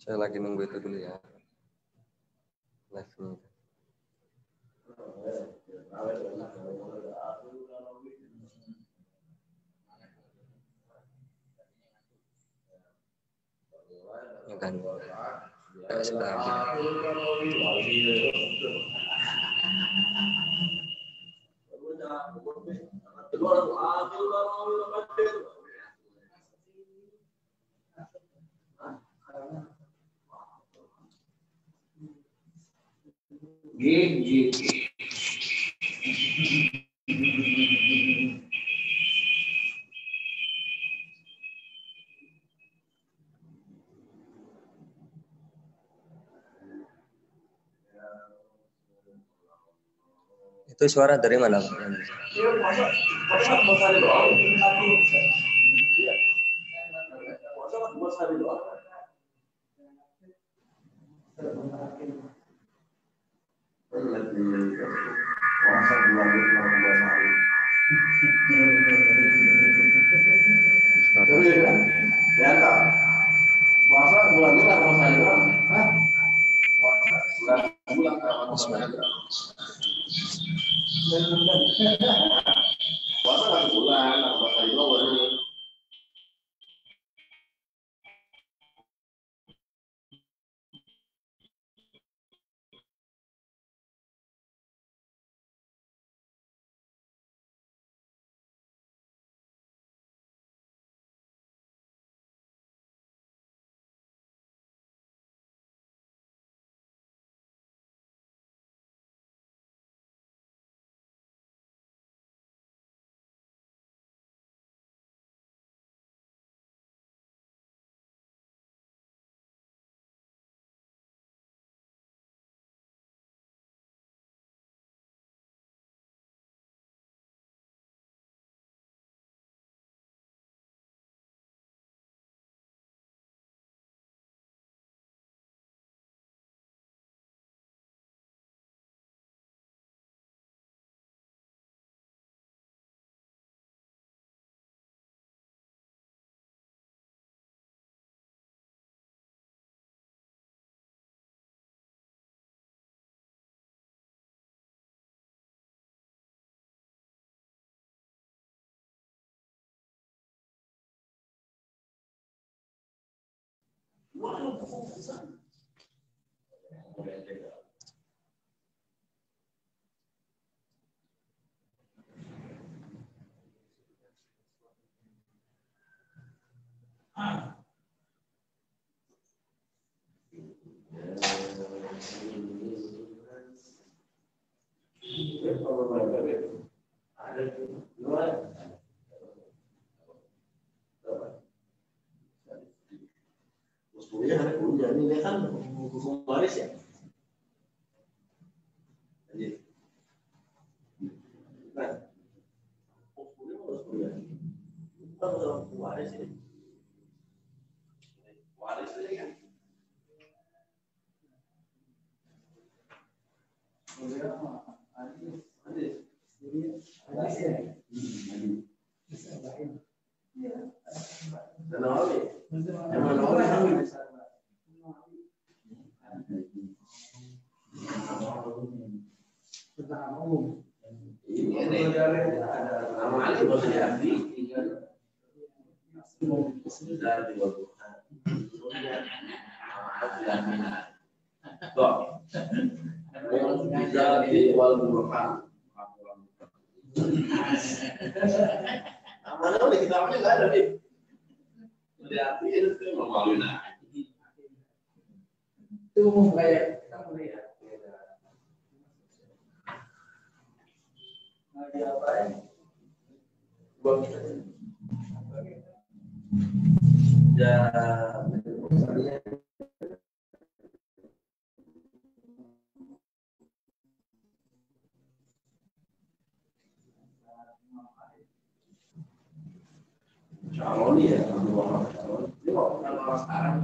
Saya lagi nunggu itu dulu ya. Live-nya. Kan sudah itu suara dari mana Pak? Ini kan hukum waris ya. Nah, hukum waris ini. Waris ini kan. Mana boleh kita ambil nggak ada nih. Lihat itu memaluin. Itu umum kayak kita melihat. Nah, diapain? Buat kita. Ya, kalau dia sekarang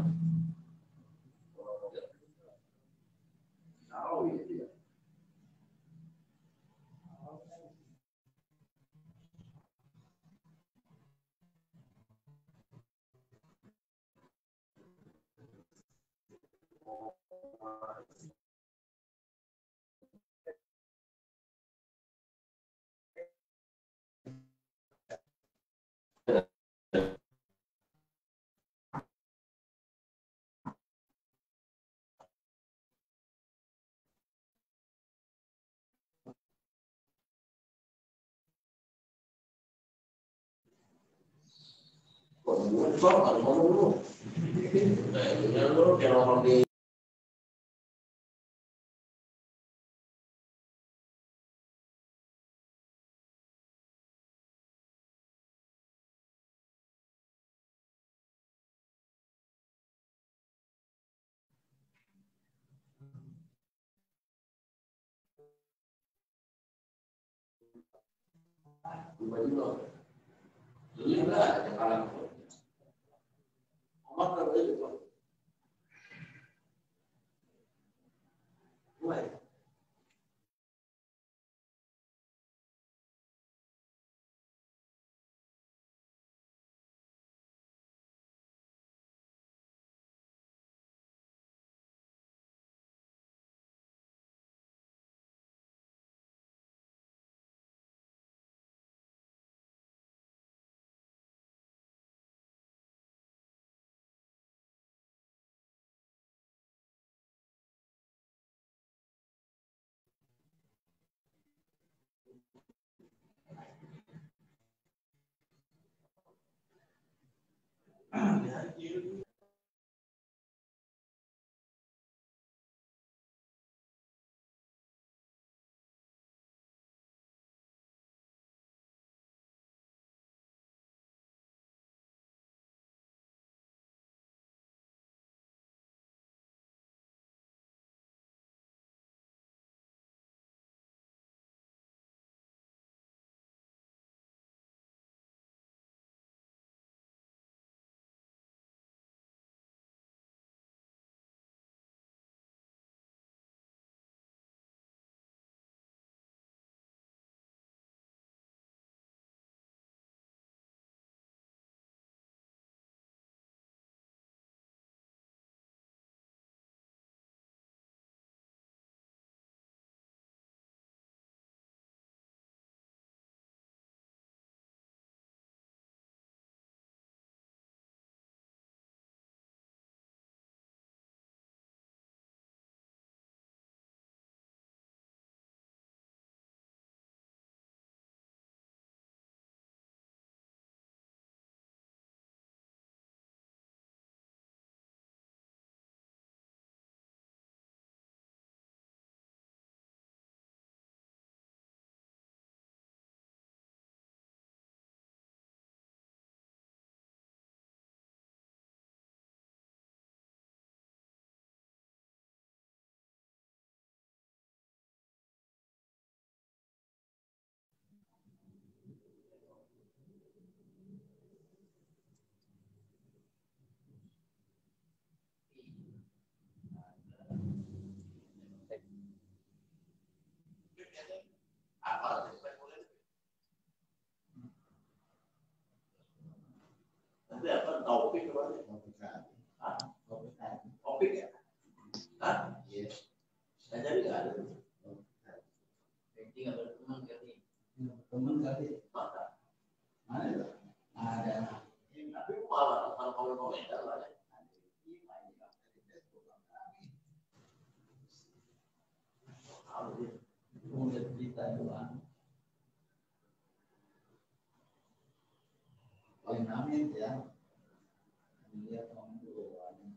Nanti apa topik kemarin? Topik ya? Hah? Iya. Saya jadi nggak ada. Tinggal teman kali. Teman kali. Mana? Mana? Ada. Tapi malah kalau komentar lah. Udah cerita doang. Yang namanya ya. Lihat orang duluan.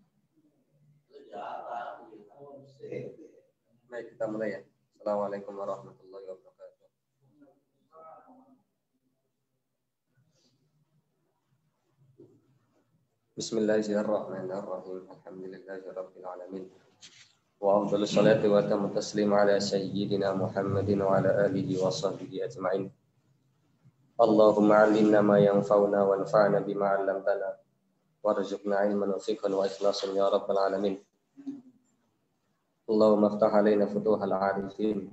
Baik, kita mulai ya. Assalamualaikum warahmatullahi wabarakatuh. Bismillahirrahmanirrahim. Alhamdulillahirabbil alamin. Wa afdhalus salati wa tammu taslim ala sayyidina Muhammadin wa ala alihi wa sahbihi ajma'in. Allahumma 'allimna ma yanfa'una wanfa'na bima 'allamtana warzuqna 'ilman nafi'an wa ikhlasan ya rabbal alamin. Allahumma aftah 'alaina futuhal 'arifin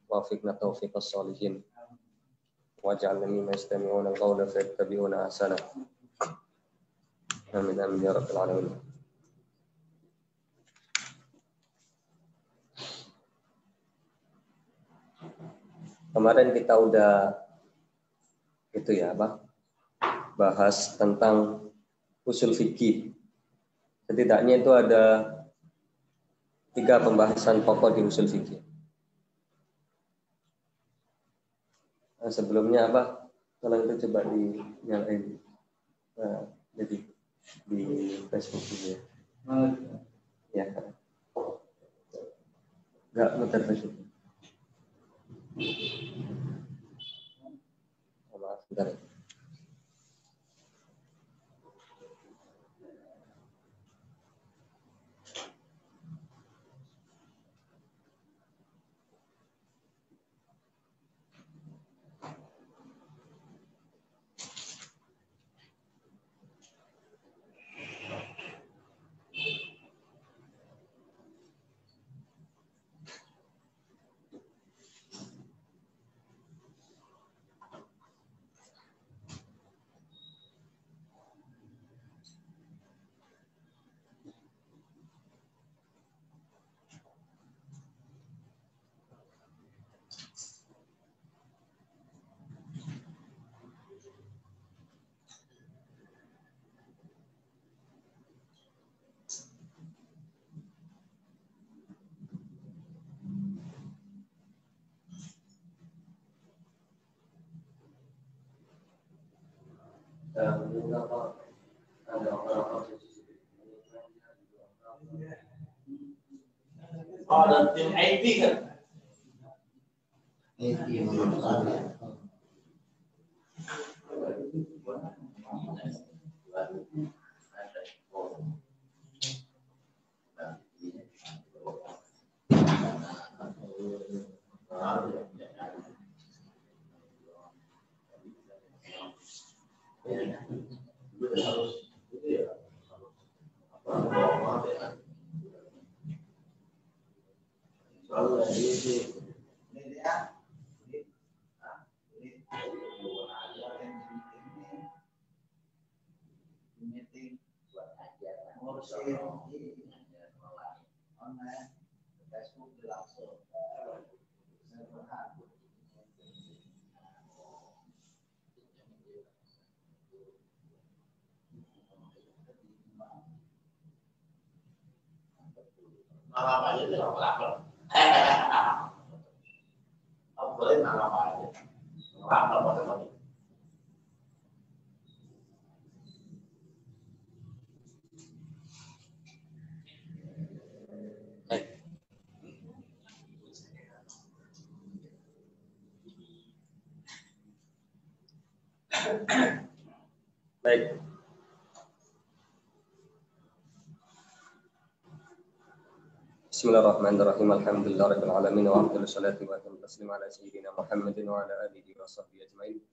wa wafiqna taufiqas sholihin waj'alna mimman yastami'una al-qawla fayattabi'una ahsana. Amin amin ya rabbal alamin. Kemarin kita udah itu ya, bahas tentang usul fikih. Setidaknya itu ada 3 pembahasan pokok di usul fikih. Nah, sebelumnya kalau itu coba dinyalain. Nah, jadi di Facebook juga. Ya. Enggak muter Facebook. Maaf, bentar. Dan tim IT kan? IT Baik. Bismillahirrahmanirrahim. Alhamdulillahirabbil alamin wa afdhalus salati wa atammu taslim ala sayyidina Muhammadin wa ala alihi wa sahbihi ajmain.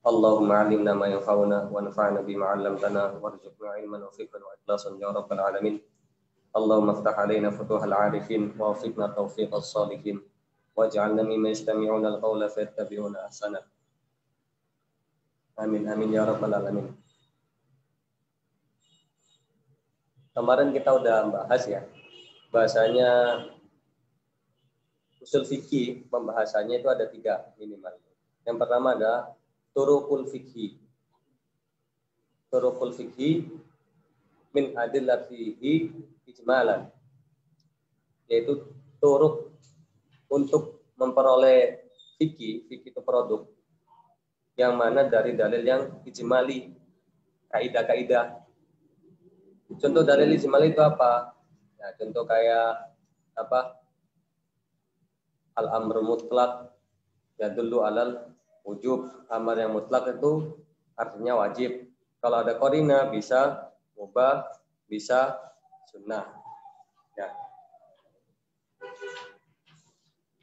Allahumma 'allimna ma yanfa'una wa anfa'na bima 'allamtana warzuqna 'ilman nafi'an wa ikhlasan ya rabbal alamin. Allahumma iftah 'alaina futuhal 'arifin wa waffiqna tawfiqas shalihin waj'alna mimman yastami'una al-qawla fayattabi'una ahsana. Amin amin ya rabbal alamin. Kemarin kita udah bahas ya, bahasanya usul fikih, pembahasannya itu ada 3 minimal. Yang pertama ada turuqul fikih. Turuqul fikih min adillatihi ijmalan, yaitu turuk untuk memperoleh fikih itu produk yang mana dari dalil yang ijmali, kaidah-kaidah. Contoh dalil ijmali itu apa? Ya, contoh kayak al-amru mutlak yadullu alal wujub. Amar yang mutlak itu artinya wajib. Kalau ada qarina bisa mubah, bisa sunnah. Ya.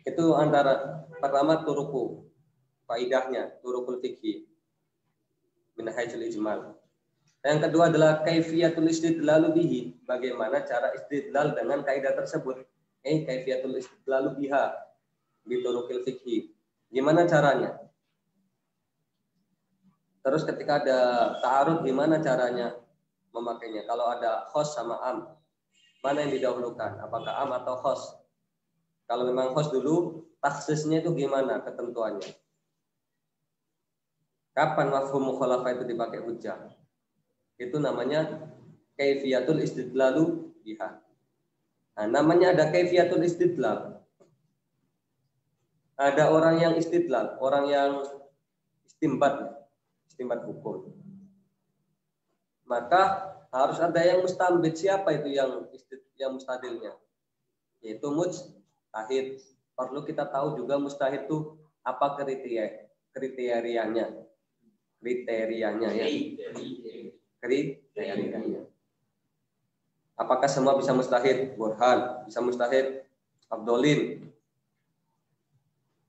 Itu antara pertama turuku, faidahnya, turukul fikih min haitsul ijmal. Yang kedua adalah kaifiyatul istidlal bihi, bagaimana cara istidlal dengan kaidah tersebut. Kaifiyatul istidlal biha bi turukil fikih. Gimana caranya? Terus ketika ada ta'arud, gimana caranya memakainya? Kalau ada khos sama am, mana yang didahulukan? Apakah am atau khos? Kalau memang khos dulu, taksisnya itu gimana ketentuannya? Kapan mafhum mukhalafah itu dipakai hujjah? Itu namanya kaifiyatul istidlalu biha. Nah, namanya ada kaifiyatul istidlal. Ada orang yang istidlal, orang yang istimbat hukum. Maka harus ada yang mustambit. Siapa itu yang mustadilnya? Yaitu mujtahid. Perlu kita tahu juga mujtahid itu apa kriterianya ya. Kriterianya. Apakah semua bisa mujtahid? Burhan, bisa mujtahid Abdolin.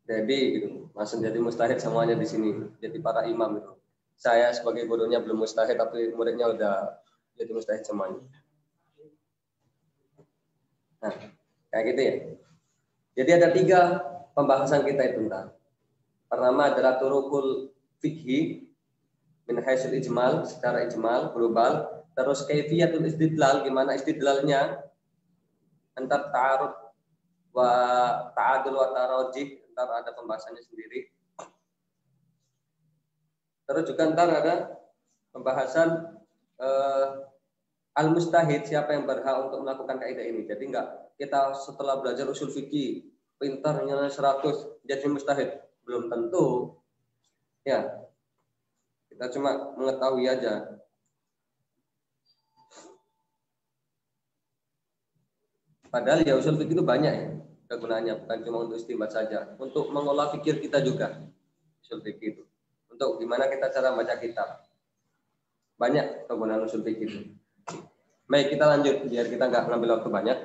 Jadi gitu, langsung jadi mujtahid semuanya di sini, jadi para imam itu. Saya sebagai gurunya belum mujtahid, tapi muridnya udah jadi mujtahid semuanya. Nah, kayak gitu ya. Jadi ada 3 pembahasan kita itu ntar. Pertama adalah turukul fikhi min haitsul ijmal, secara ijmal global. Terus kaifiyatul istidlal, gimana istidlalnya, antar ta'arud wa ta'adul wa tarajih. Ntar ada pembahasannya sendiri. Terus juga ntar ada pembahasan al-mustahid, siapa yang berhak untuk melakukan kaidah ini. Jadi enggak kita setelah belajar usul fikih pintar nilai 100 jadi mustahid, belum tentu. Ya. Kita cuma mengetahui aja. Padahal ya usul fikih itu banyak ya kegunaannya, bukan cuma untuk istimbat saja, untuk mengolah fikir kita juga usul fikih itu, untuk gimana kita cara baca kitab, banyak kegunaan usul fikih itu. Baik, kita lanjut biar kita nggak ngambil waktu banyak.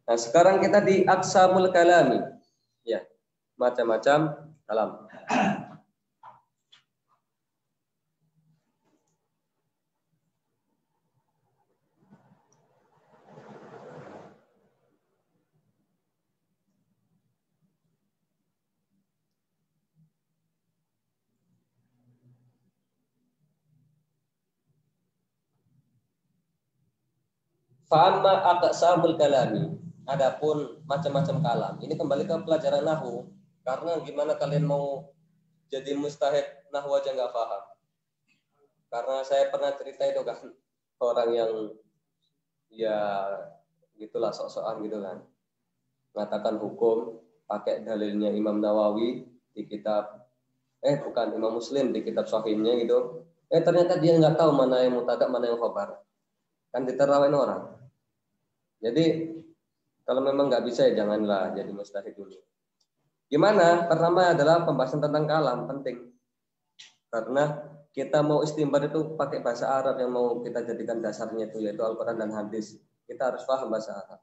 Nah, sekarang kita di aqsamul kalami, ya, macam-macam kalam. Fa'amma aqsamul kalami. Adapun macam-macam kalam. Ini kembali ke pelajaran nahwu. Karena gimana kalian mau jadi mustahid nahwu aja nggak paham. Karena saya pernah cerita itu kan, orang yang ya gitulah sok-sokan gitu kan, mengatakan hukum pakai dalilnya Imam Nawawi di kitab bukan Imam Muslim di kitab Sahihnya gitu. Ternyata dia nggak tahu mana yang mubtada, mana yang khabar. Kan diterangin orang. Jadi kalau memang nggak bisa ya janganlah jadi mustahid dulu. Gimana? Pertama adalah pembahasan tentang kalam, penting. Karena kita mau istimbat itu pakai bahasa Arab yang mau kita jadikan dasarnya itu yaitu Al-Quran dan hadis. Kita harus paham bahasa Arab.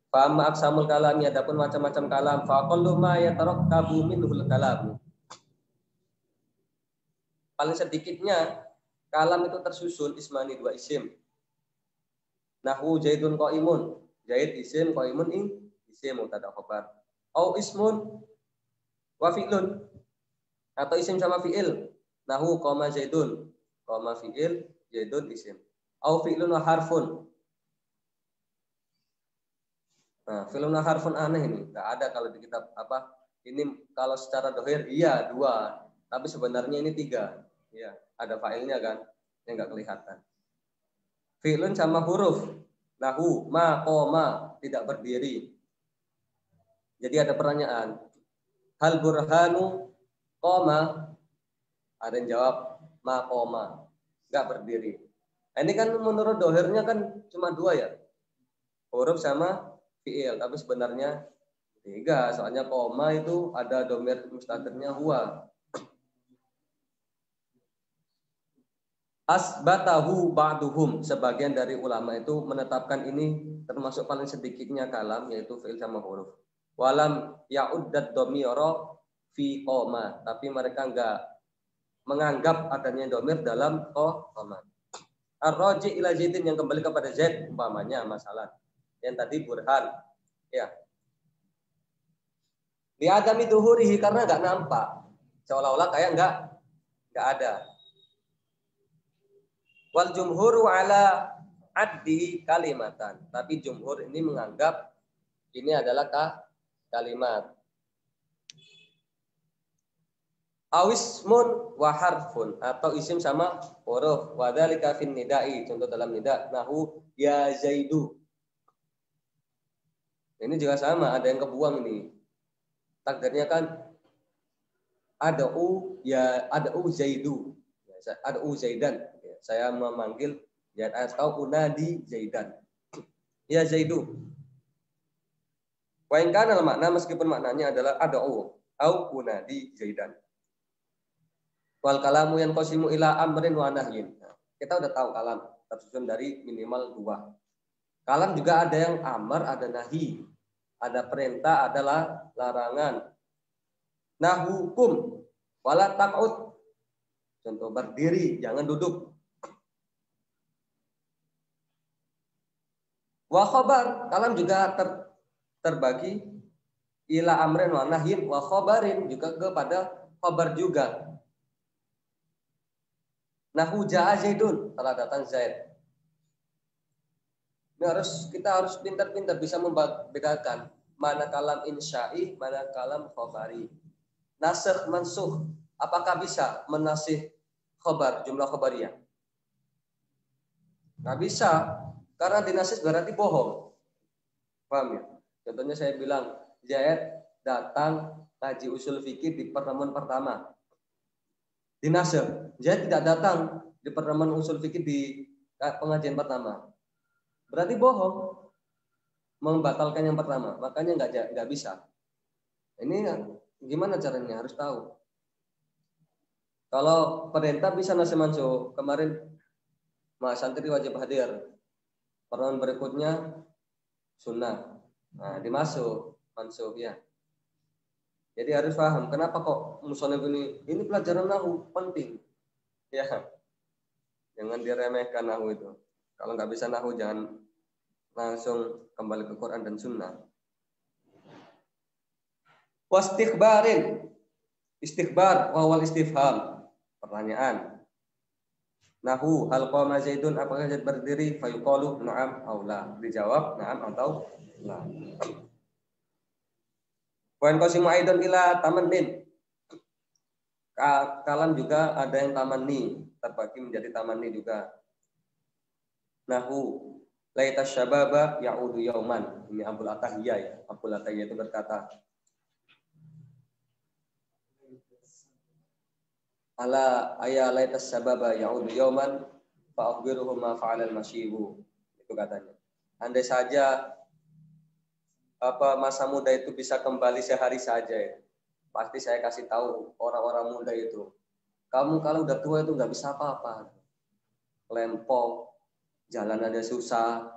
Faham aqsamul kalami, adapun macam-macam kalam. Faqallu ma yatarakkabu minhul kalam. Paling sedikitnya kalam itu tersusun ismani 2 isim. Nahwu Zaidun qaimun, Zaid isim, qaimun isim mubtada khabar. Au ismun wa fi'lun, atau isim sama fi'il. Nahwu qama Zaidun, qama fi'il, Zaidun isim. Au fi'lun wa harfun. Nah, fi'lun wa harfun aneh ini, enggak ada kalau di kitab apa? Ini kalau secara dohir iya 2, tapi sebenarnya ini 3. Ya, ada fa'ilnya kan, yang enggak kelihatan. Fi'lun sama huruf. Nahwu ma qoma, tidak berdiri. Jadi ada pertanyaan. Hal burhanu qoma? Ada yang jawab ma qoma, enggak berdiri. Nah, ini kan menurut dohirnya kan cuma 2 ya. Huruf sama fi'il, tapi sebenarnya 3. Soalnya qoma itu ada dhamir mustatirnya huwa. Asbatahu ba'duhum, sebagian dari ulama itu menetapkan ini termasuk paling sedikitnya kalam, yaitu fi'il sama huruf. Walam ya'uddat dhamira fi qoma, tapi mereka enggak menganggap adanya dhamir dalam qoma. Ar-raji ila Zaidin, yang kembali kepada Zaid umpamanya masalah yang tadi burhan, ya. Di adami duhurihi, karena enggak nampak, seolah-olah kayak enggak ada. Wal jumhuru ala addi kalimatan. Tapi jumhur ini menganggap ini adalah kalimat. Awismun wa harfun, atau isim sama huruf. Wa dzalika fin nida'i, contoh dalam nida, nahu ya Zaidu. Ini juga sama, ada yang kebuang ini. Takdirnya kan ad'u Zaidu. Ad'u Zaidan. Saya memanggil Zaid, atau unadi Zaidan. Ya Zaidu. Wa in kana makna, meskipun maknanya adalah ad'u au unadi Zaidan. Wal kalamu yang qasimu ila amrin wa nahyin. Kita udah tahu kalam tersusun dari minimal 2. Kalam juga ada yang amar, ada nahi, ada perintah, ada larangan. Nahukum wala taq'ud. Contoh berdiri, jangan duduk. Wa khabar, kalam juga terbagi ila amrin wa nahyin wa khabarin, juga kepada khabar juga. Nahu ja'a Zaidun, telah datang Zaid. Ini kita harus pintar-pintar bisa membedakan mana kalam insya'i, mana kalam khabari. Nasikh mansukh, apakah bisa menasih khabar, jumlah khabariyah? Nggak bisa, karena dinasih berarti bohong. Paham ya? Contohnya saya bilang, Zaid datang ngaji usul fikih di pertemuan pertama. Dinasih, Zaid tidak datang di pertemuan usul fikih di pengajian pertama. Berarti bohong, membatalkan yang pertama. Makanya nggak bisa. Ini gimana caranya? Harus tahu. Kalau perintah bisa nasih mansukh. Kemarin Mak Santri wajib hadir. Pertemuan berikutnya sunnah. Nah, dimasuk mansukh ya. Jadi harus paham kenapa kok musonef ini pelajaran nahwu penting. Ya. Jangan diremehkan nahwu itu. Kalau nggak bisa nahwu jangan langsung kembali ke Quran dan Sunnah. Wastikhbarin. Istikhbar wal istifham. Pertanyaan. Nahu hal qama Zaidun, apakah Zaid berdiri? Fayuqalu na'am aw la. Dijawab na'am atau la. Poin qasimu aidan ila tamannin. Kalam juga ada yang tamanni, terbagi menjadi tamanni juga. Nahu laita syababa ya'udu yauman. Ini Abul Atahiyah ya. Abul Atahiyah itu berkata, ala aya laita syababa ya'udu yauman fa akhbiruhum ma fa'alal masyibu. Itu katanya. Andai saja masa muda itu bisa kembali sehari saja ya. Pasti saya kasih tahu orang-orang muda itu. Kamu kalau udah tua itu nggak bisa apa-apa. Lempok, jalan aja susah,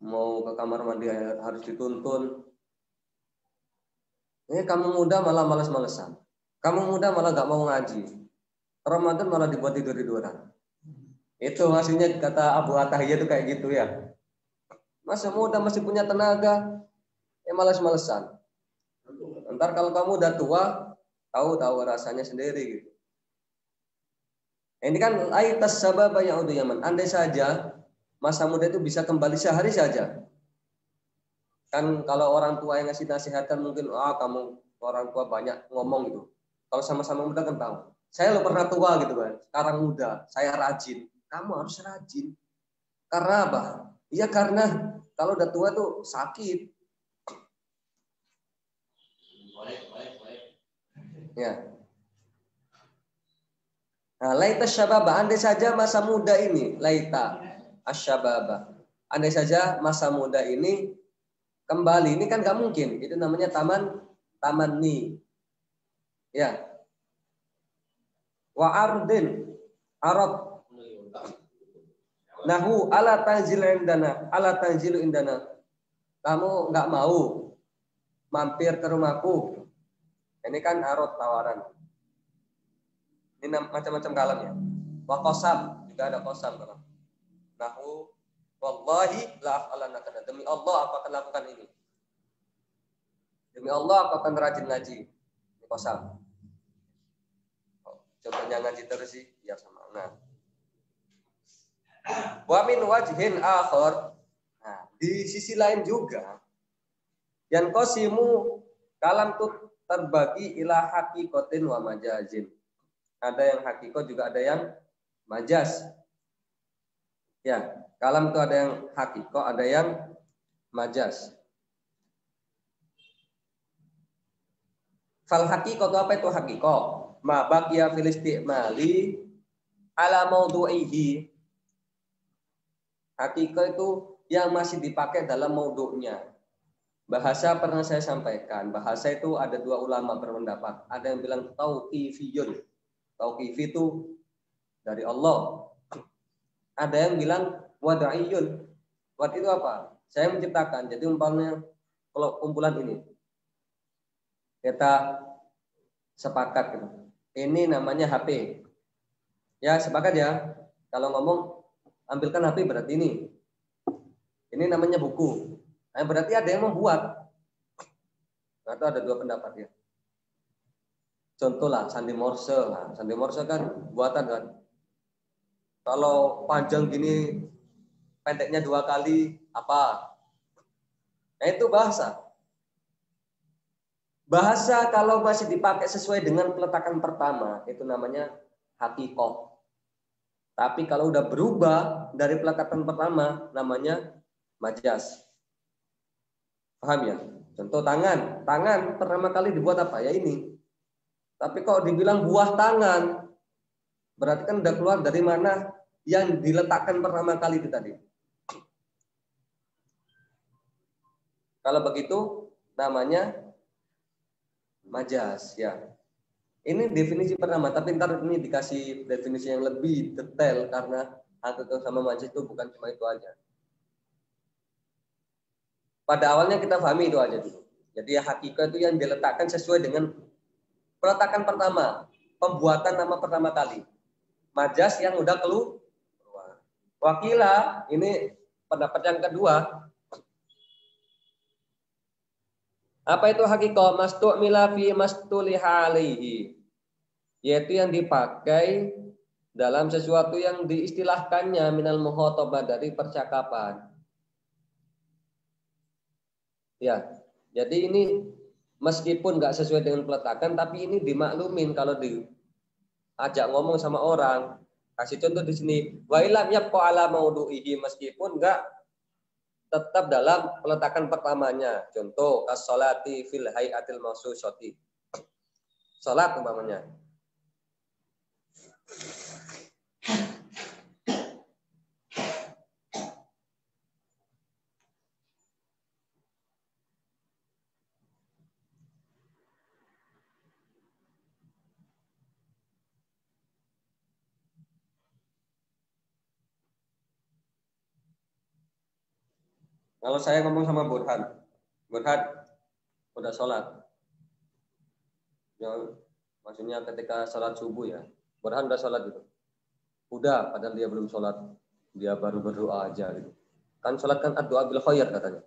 mau ke kamar mandi harus dituntun. Ini kamu muda malah malas-malesan. Kamu muda malah nggak mau ngaji. Ramadan malah dibuat tidur-tiduran. Itu maksudnya kata Abu Atahiyah itu kayak gitu ya. Masa muda masih punya tenaga, malas-malesan. Ntar kalau kamu udah tua, tahu rasanya sendiri gitu. Ini kan aitas sababa ya'udu yaman. Andai saja masa muda itu bisa kembali sehari saja. Kan kalau orang tua yang ngasih nasihatkan mungkin kamu orang tua banyak ngomong gitu. Kalau sama-sama muda kan tahu. Saya lo pernah tua gitu kan. Sekarang muda, saya rajin. Kamu harus rajin. Karena apa? Iya karena kalau udah tua tuh sakit. Ya. Nah, laita syababa, andai saja masa muda ini, laita asyababa. Andai saja masa muda ini kembali, ini kan gak mungkin. Itu namanya tamanni. Ya. Wa ardin arab. Nahu ala tanzilu indana. Kamu nggak mau mampir ke rumahku. Ini kan arad tawaran. Ini macam-macam kalam ya. Wa qasam, juga ada qasam kalau. Nahu wallahi la af'alannaka, demi Allah aku akan lakukan ini. Demi Allah aku akan rajin ngaji. Ini qasam. Contohnya ngaji terus sih, ya sama. Nah. Wa min wajhin akhar. Nah, di sisi lain juga yang qasimu kalam itu terbagi ila hakikotin wa majazin. Ada yang hakiko juga ada yang majaz. Ya, kalam itu ada yang hakiko, ada yang majaz. Fal hakiko itu apa itu hakiko? Ma baqiya fil isti'mali ala maudu'ihi. Hakiko itu yang masih dipakai dalam maudhu'nya. Bahasa pernah saya sampaikan, bahasa itu ada dua ulama berpendapat. Ada yang bilang tauqifiyun. Tauqifi itu dari Allah. Ada yang bilang wada'iyun. Wad itu apa? Saya menciptakan. Jadi umpamanya kalau kumpulan ini kita sepakat gitu. Ini namanya HP. Ya, sepakat ya. Kalau ngomong ambilkan HP berarti ini. Ini namanya buku. Nah, berarti ada yang membuat. Atau ada dua pendapat ya. Contoh lah sandi Morse. Nah, sandi Morse kan buatan kan. Kalau panjang gini pendeknya 2 kali apa? Nah, itu bahasa. Bahasa kalau masih dipakai sesuai dengan peletakan pertama itu namanya hakikoh. Tapi kalau udah berubah dari peletakan pertama namanya majaz. Paham ya? Contoh tangan. Tangan pertama kali dibuat apa? Ya ini. Tapi kalau dibilang buah tangan, berarti kan udah keluar dari mana yang diletakkan pertama kali itu tadi. Kalau begitu namanya majaz ya. Ini definisi pertama, tapi ntar ini dikasih definisi yang lebih detail karena hakikoh sama majaz itu bukan cuma itu aja. Pada awalnya kita pahami itu aja dulu. Jadi hakikoh itu yang diletakkan sesuai dengan peletakan pertama, pembuatan nama pertama kali. Majaz yang udah keluar. Wakila, ini pendapat yang kedua. Apa itu hakikoh? Mastu'mila fi mastuliha alaihi. Yaitu yang dipakai dalam sesuatu yang diistilahkannya minal muhotoba dari percakapan. Ya, jadi ini meskipun nggak sesuai dengan peletakan, tapi ini dimaklumin kalau diajak ngomong sama orang. Kasih contoh di sini. Wa ilam yabqa ala maudu'ihi, meskipun nggak tetap dalam peletakan pertamanya. Contoh as-sholati fil hayatil maususati. Salat umpamanya. Kalau saya ngomong sama Burhan udah sholat. Ya, maksudnya ketika sholat subuh ya, Burhan udah sholat gitu. Udah, padahal dia belum sholat, dia baru berdoa aja gitu. Kan sholat kan doa bil khair katanya.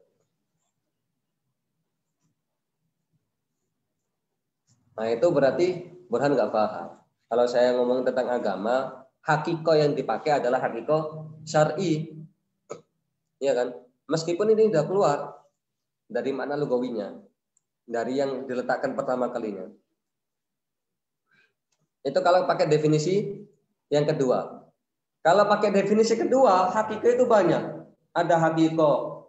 Nah itu berarti Burhan nggak paham. Kalau saya ngomong tentang agama, hakiko yang dipakai adalah hakiko syar'i, ya kan? Meskipun ini sudah keluar dari makna lugawinya, dari yang diletakkan pertama kalinya. Itu kalau pakai definisi yang kedua. Kalau pakai definisi kedua, hakiko itu banyak. Ada hakiko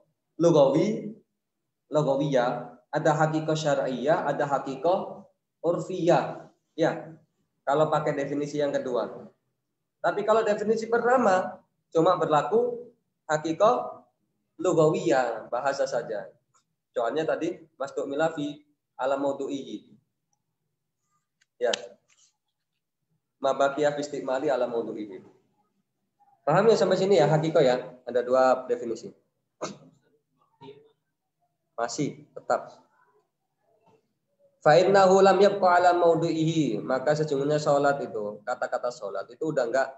lugawiyah, ada hakiko syar'iyah, ada hakiko urfiyah. Ya, kalau pakai definisi yang kedua. Tapi kalau definisi pertama, cuma berlaku hakiko lugawiyah, bahasa saja. Soalnya tadi mastu'mila fi ala maudu'ihi. Ya. Mabaqiya fi istimali ala maudu'ihi. Paham ya sampai sini ya hakiko ya? Ada dua definisi. Masih tetap. Fa innahu lam yabqa ala maudu'ihi, maka sesungguhnya salat itu, kata-kata salat itu udah enggak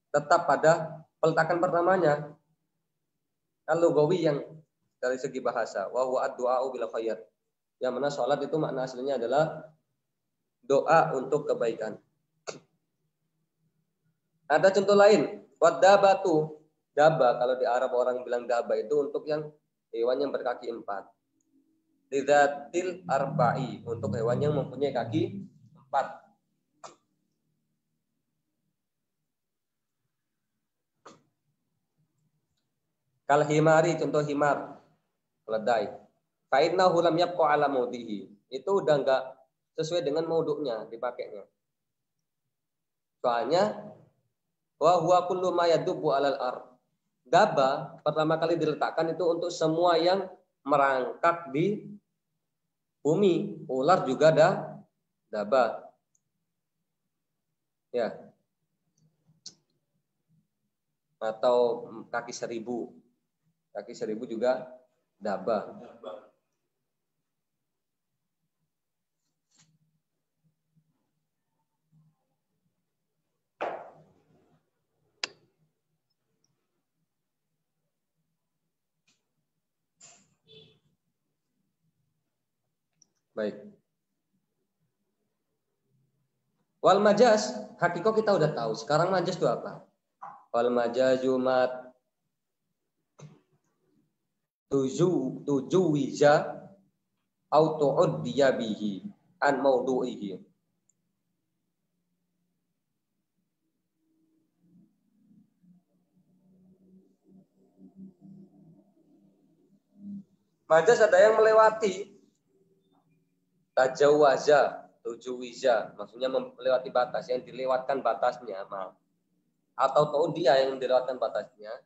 tetap pada peletakan pertamanya. Al-lugawi yang dari segi bahasa, wa huwa ad-du'a'u bil khair. Yang mana salat itu makna aslinya adalah doa untuk kebaikan. Ada contoh lain, Wadabatu, daba kalau di Arab orang bilang daba itu untuk yang hewan yang berkaki 4. Lidzatil arba'i, untuk hewan yang mempunyai kaki 4. Kal himari, contoh himar, keledai. Fa innahu lam yabqa ala maudihi. Itu udah enggak sesuai dengan mauduknya dipakainya. Soalnya wa huwa kullu ma yadubu alal ard. Daba pertama kali diletakkan itu untuk semua yang merangkak di bumi. Ular juga ada daba. Ya. Atau kaki 1000. Kaki 1000 juga daba. Baik. Wal majaz, hakiko kita udah tahu. Sekarang majaz itu apa? Wal majazu mat tuju wiza au tu'uddiya bihi an maudu'ihi. Majaz ada yang melewati tajawaza, tujuwiza, maksudnya melewati batas, yang dilewatkan batasnya, maaf. Atau tu'uddiya yang dilewatkan batasnya.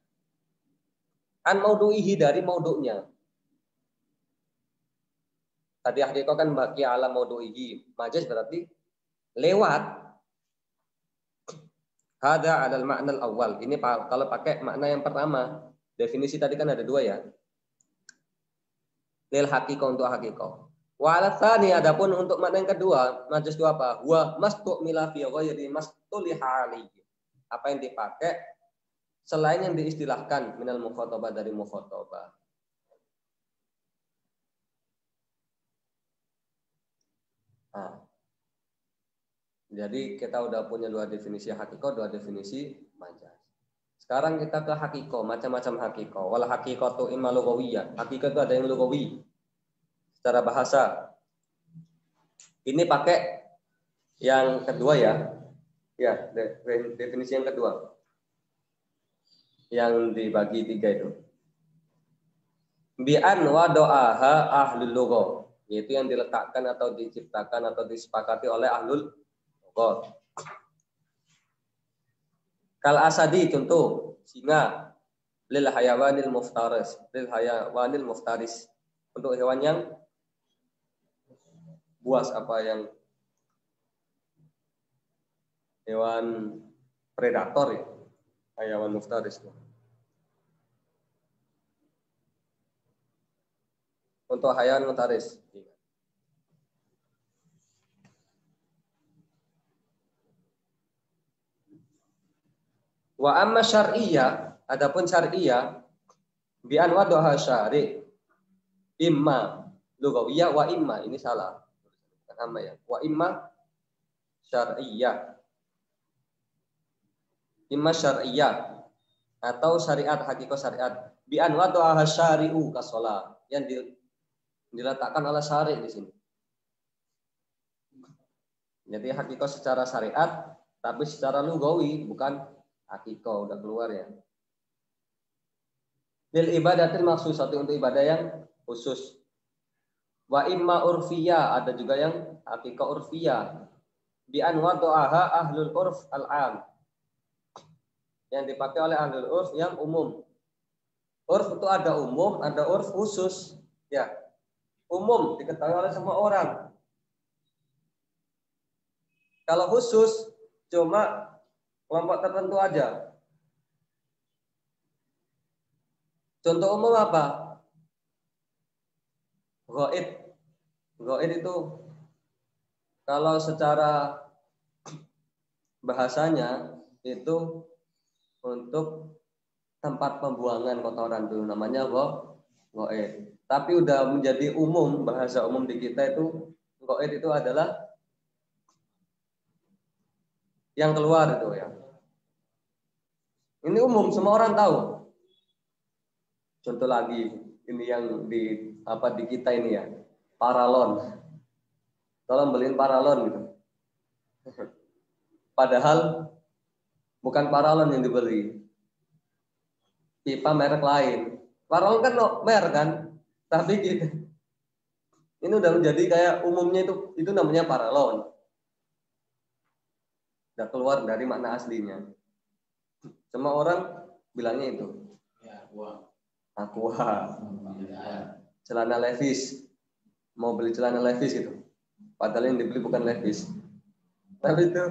An maudu'ihi, dari mauduknya. Tadi hakiko kan baki ala maudu'ihi. Majaz berarti lewat. Hada adalah makna awal. Ini kalau pakai makna yang pertama. Definisi tadi kan ada 2 ya. Lil hakiko, untuk hakiko. Wa ala tsani, adapun untuk makna yang kedua, majaz itu apa? Wa mastu'mila fi ghairi mastuliha alaihi. Apa yang dipakai selain yang diistilahkan minal mukhatabah, dari mukhatabah. Nah, jadi kita udah punya 2 definisi hakiko, 2 definisi majaz. Sekarang kita ke hakiko, macam-macam hakiko. Wal hakikatu imma lughawiyah. Hakiko itu ada yang lughawi, secara bahasa. Ini pakai yang kedua ya. Ya, definisi yang kedua. Yang dibagi 3 itu. Bi'an wa do'aha ahlul lugha. Yaitu yang diletakkan atau diciptakan atau disepakati oleh ahlul lugha. Kal asadi, contoh singa, lil hayawanil muftaris, untuk hewan yang buas, apa yang hewan predator ya, hayawan muftaris. Untuk hayawan muftaris. Wa amma syar'iyyah, adapun syar'iyyah bi an wadaha syari' imma lughawiyah wa imma, ini salah. Sama ya. Wa imma syar'iyyah. Imma syar'iyyah atau syariat, hakiko syariat. Bi an wadaha syari'u kasolah, yang diletakkan oleh syari' di sini. Jadi hakiko secara syariat, tapi secara lughawi bukan hakiko, udah keluar ya. Lil ibadatil maksusati, untuk ibadah yang khusus. Wa imma urfiyah, ada juga yang hakiko urfiyah. Bi an wada'aha ahlul urf al-am, yang dipakai oleh ahlul urf yang umum. Urf itu ada umum, ada urf khusus. Ya, umum diketahui oleh semua orang. Kalau khusus cuma kelompok tertentu aja. Contoh umum apa? Ghaib. Ghaib itu kalau secara bahasanya itu untuk tempat pembuangan kotoran dulu, namanya ghaib. Tapi udah menjadi umum, bahasa umum di kita itu ghaib itu adalah yang keluar itu ya. Ini umum, semua orang tahu. Contoh lagi, ini yang di kita ini ya, paralon. Tolong beliin paralon gitu. Padahal bukan paralon yang dibeli, pipa merek lain. Paralon kan merek kan, tapi gitu. Ini udah menjadi kayak umumnya itu namanya paralon. Udah keluar dari makna aslinya. Semua orang bilangnya itu. Ya, Aqua. Celana Levi's. Mau beli celana Levi's gitu. Padahal yang dibeli bukan Levi's. Tapi itu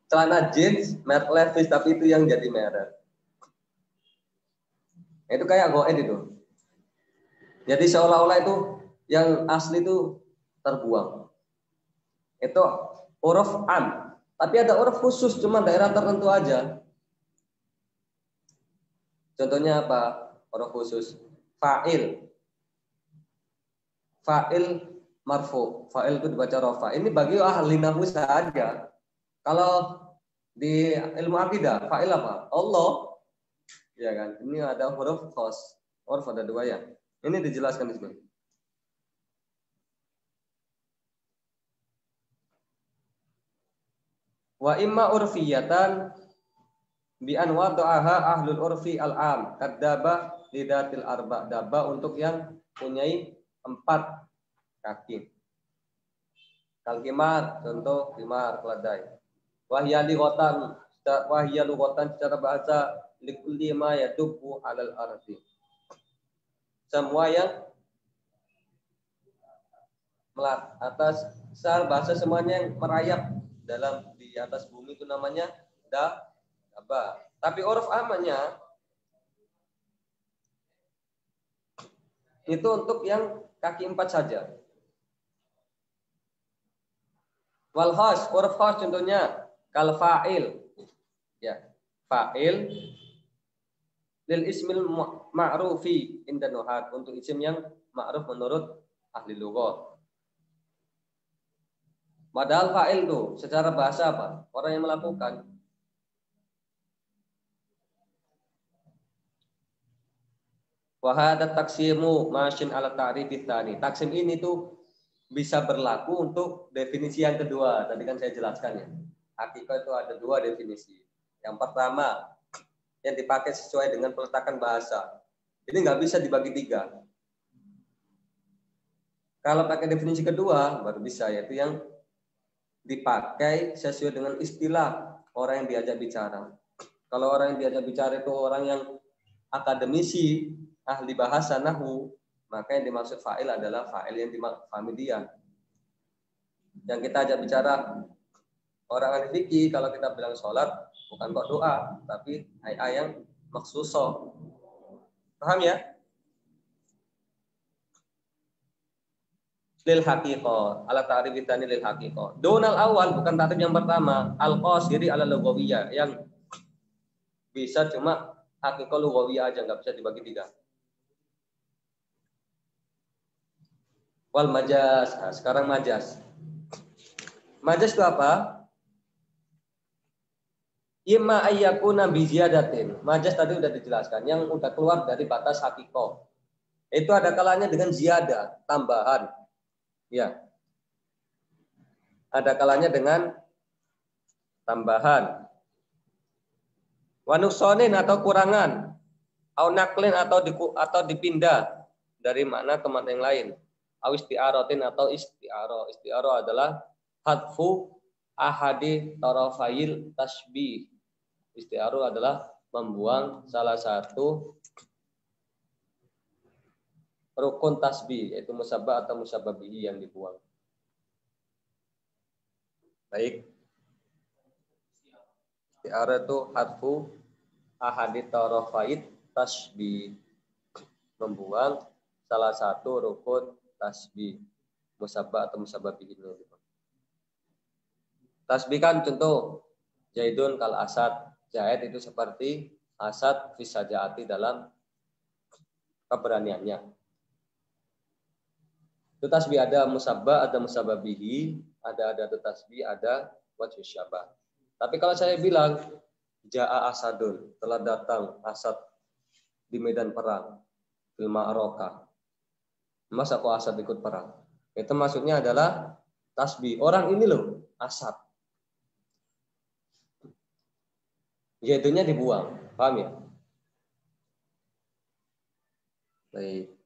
celana jeans merek Levi's, tapi itu yang jadi merek. Itu kayak goed itu. Jadi seolah-olah itu yang asli itu terbuang. Itu huruf am. Tapi ada huruf khusus, cuma daerah tertentu aja. Contohnya apa? Huruf khusus. Fa'il. Fa'il marfu. Fa'il itu dibaca rafa. Ini bagi ahli nahwu saja. Kalau di ilmu akidah, fa'il apa? Allah. Ya kan? Ini ada huruf khos. Huruf ada 2 ya. Ini dijelaskan di sini. Wa imma urfiyatan bi an wada'aha ahlul urfi al-am kadzaba lidatil arba. Daba untuk yang punyai 4 kaki. Kal himar, contoh himar, keledai. Wahya lughatan secara bahasa likulli ma yadubu alal ardi. Semua yang atas secara bahasa semuanya yang merayap di atas bumi itu namanya daba. Tapi uruf amannya itu untuk yang kaki 4 saja. Wal khas, uruf khas contohnya kal fa'il. Ya, fa'il lil ismil ma'rufi inda nuhat, untuk isim yang ma'ruf menurut ahli lughat. Padahal fa'il itu secara bahasa apa? Orang yang melakukan. Wa hadza taqsimu masyin ala ta'rifit tsani. Taksim ini tuh bisa berlaku untuk definisi yang kedua. Tadi kan saya jelaskan ya. Hakikat itu ada 2 definisi. Yang pertama, yang dipakai sesuai dengan peletakan bahasa. Ini nggak bisa dibagi 3. Kalau pakai definisi kedua, baru bisa, yaitu yang dipakai sesuai dengan istilah orang yang diajak bicara. Kalau orang yang diajak bicara itu orang yang akademisi, ahli bahasa nahwu, maka yang dimaksud fa'il adalah fa'il yang difahami dia. Yang kita ajak bicara orang ahli fikih, kalau kita bilang sholat, bukan kok doa, tapi ayat yang maksusoh. Paham ya? Lil haqiqah, ala ta'rif tsani lil haqiqah. Donal awal, bukan ta'rif yang pertama, al-qasiri ala lughawiyah, yang bisa cuma haqiqah lughawiyah aja, nggak bisa dibagi 3. Wal majaz. Nah, sekarang majaz. Majaz itu apa? Imma ayyakuna bi ziyadatin. Majaz tadi udah dijelaskan, yang udah keluar dari batas haqiqah. Itu ada kalanya dengan ziyadah, tambahan. Ya. Ada kalanya dengan tambahan. Wa nuqsanin atau kurangan. Au naklin atau dipindah dari makna ke makna yang lain. Au isti'aratin atau isti'arah. Isti'arah adalah hadfu ahadi tarafayil tasbih. Isti'arah adalah membuang salah satu rukun tasbih, yaitu musabbah atau musabbah bihi yang dibuang. Baik. Isti'arah itu hadfu ahadi tarafayil tasbih, membuang salah satu rukun tasbih, musabbah atau musabbah bihi. Tasbih kan contoh Zaidun kal asad. Zaid itu seperti asad fi sajaati dalam keberaniannya. Itu tasbih ada musabbah, ada musabbah bihi, ada tasbih, ada wajh syabah. Tapi kalau saya bilang Ja'a asadun, telah datang asad di medan perang. Fil ma'arakah. Masa kok asad ikut perang? Itu maksudnya adalah tasbih. Orang ini loh, asad. Yaitunya dibuang. Paham ya? Baik.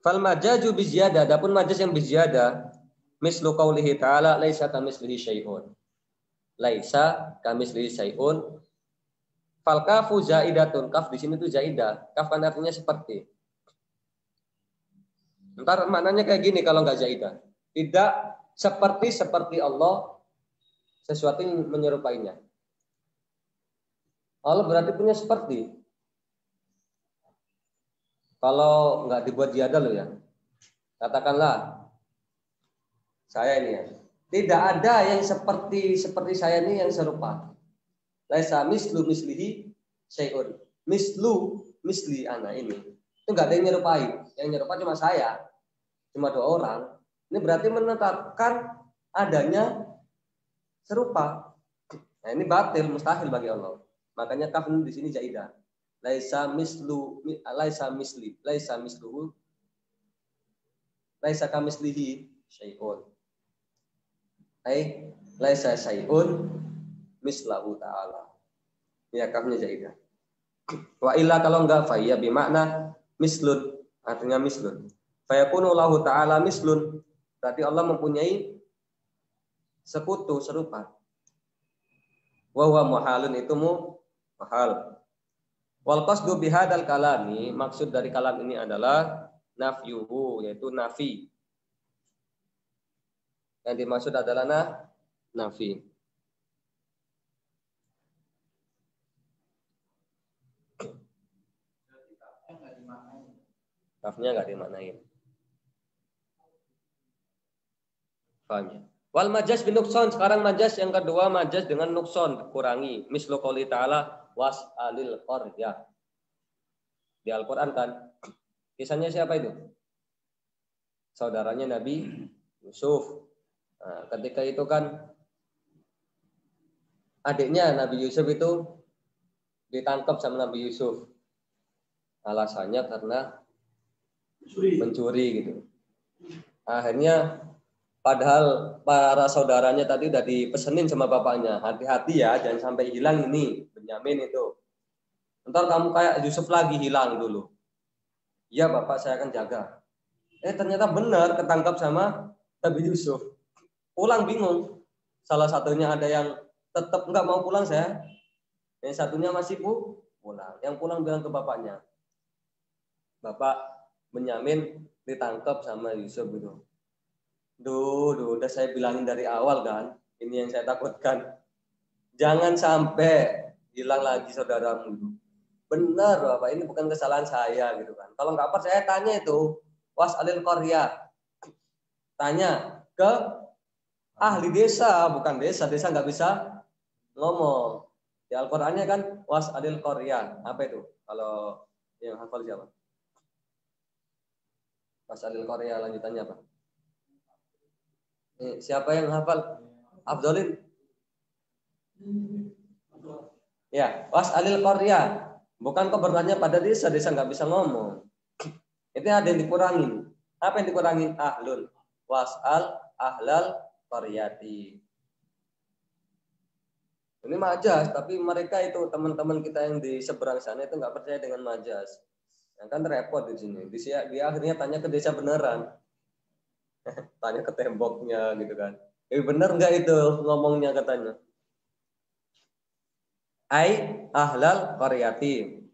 Fal majaju biziyadah, adapun majaz yang biziyadah, mislu qaulihi ta'ala laisa kamislihi syai'un. Laisa kamislihi syai'un. Fal kafu zaidatun, kaf di sini tuh zaidah. Kaf kan artinya seperti. Ntar maknanya kayak gini kalau nggak zaidah. Tidak seperti Allah sesuatu yang menyerupainya. Allah berarti punya seperti. Kalau nggak dibuat ziyadah loh ya. Katakanlah saya ini ya. Tidak ada yang seperti saya ini yang serupa. Laisa mislu mislihi syai'un. Misli ana ini. Itu enggak ada yang nyerupai. Yang nyerupai cuma saya. Cuma 2 orang. Ini berarti menetapkan adanya serupa. Nah, ini batil, mustahil bagi Allah. Makanya kaf di sini zaidah. Laisa misluhu, laisa kamislihi syai'un. Laisa syai'un mislahu ta'ala. Ya, kafnya zaidah. Wa illa kalau enggak fa ya bermakna mislun, artinya mislun. Fa yakunu lahu ta'ala mislun. Berarti Allah mempunyai sekutu, serupa. Wa huwa muhalun, itu muhal. Wal qasdu bihadzal kalami, maksud dari kalam ini adalah nafyuhu, yaitu nafi. Yang dimaksud adalah nafi. Kafnya enggak dimaknain. Paham ya? Wal majaz bin nukson, sekarang majaz yang kedua, majaz dengan nukson, dikurangi. Mislu qouli ta'ala was'alil qaryah. Di Al-Qur'an kan kisahnya siapa itu? Saudaranya Nabi Yusuf. Nah, ketika itu kan adiknya Nabi Yusuf itu ditangkap sama Nabi Yusuf. Alasannya karena mencuri gitu. Akhirnya padahal para saudaranya tadi udah dipesenin sama bapaknya, hati-hati ya, jangan sampai hilang ini Benyamin itu. Ntar kamu kayak Yusuf lagi hilang dulu. Iya bapak, saya akan jaga. Ternyata benar ketangkap sama Nabi Yusuf. Pulang bingung. Salah satunya ada yang tetap nggak mau pulang saya. Yang satunya masih pulang. Yang pulang bilang ke bapaknya, Bapak, Benyamin ditangkap sama Yusuf gitu. Duh, udah saya bilangin dari awal kan. Ini yang saya takutkan. Jangan sampai hilang lagi saudaramu. Benar Bapak, ini bukan kesalahan saya gitu kan. Kalau nggak apa saya tanya itu, was'alil qaryah. Tanya ke ahli desa, bukan desa nggak bisa ngomong. Di Al-Qur'annya kan was'alil qaryah. Apa itu? Kalau yang hafal siapa? Was'alil qaryah lanjutannya apa? Siapa yang hafal? Abdulin. Ya, was'alil qaryah. Bukan kok bertanya pada desa nggak bisa ngomong. Itu ada yang dikurangin. Apa yang dikurangin? Ahlun. Was'al ahlal qaryati. Ini majaz, tapi mereka itu teman-teman kita yang di seberang sana itu nggak percaya dengan majaz. Yang kan repot di sini. Dia akhirnya tanya ke desa beneran. Tanya ke temboknya gitu kan. Bener nggak itu ngomongnya katanya? Ai ahlal qaryati.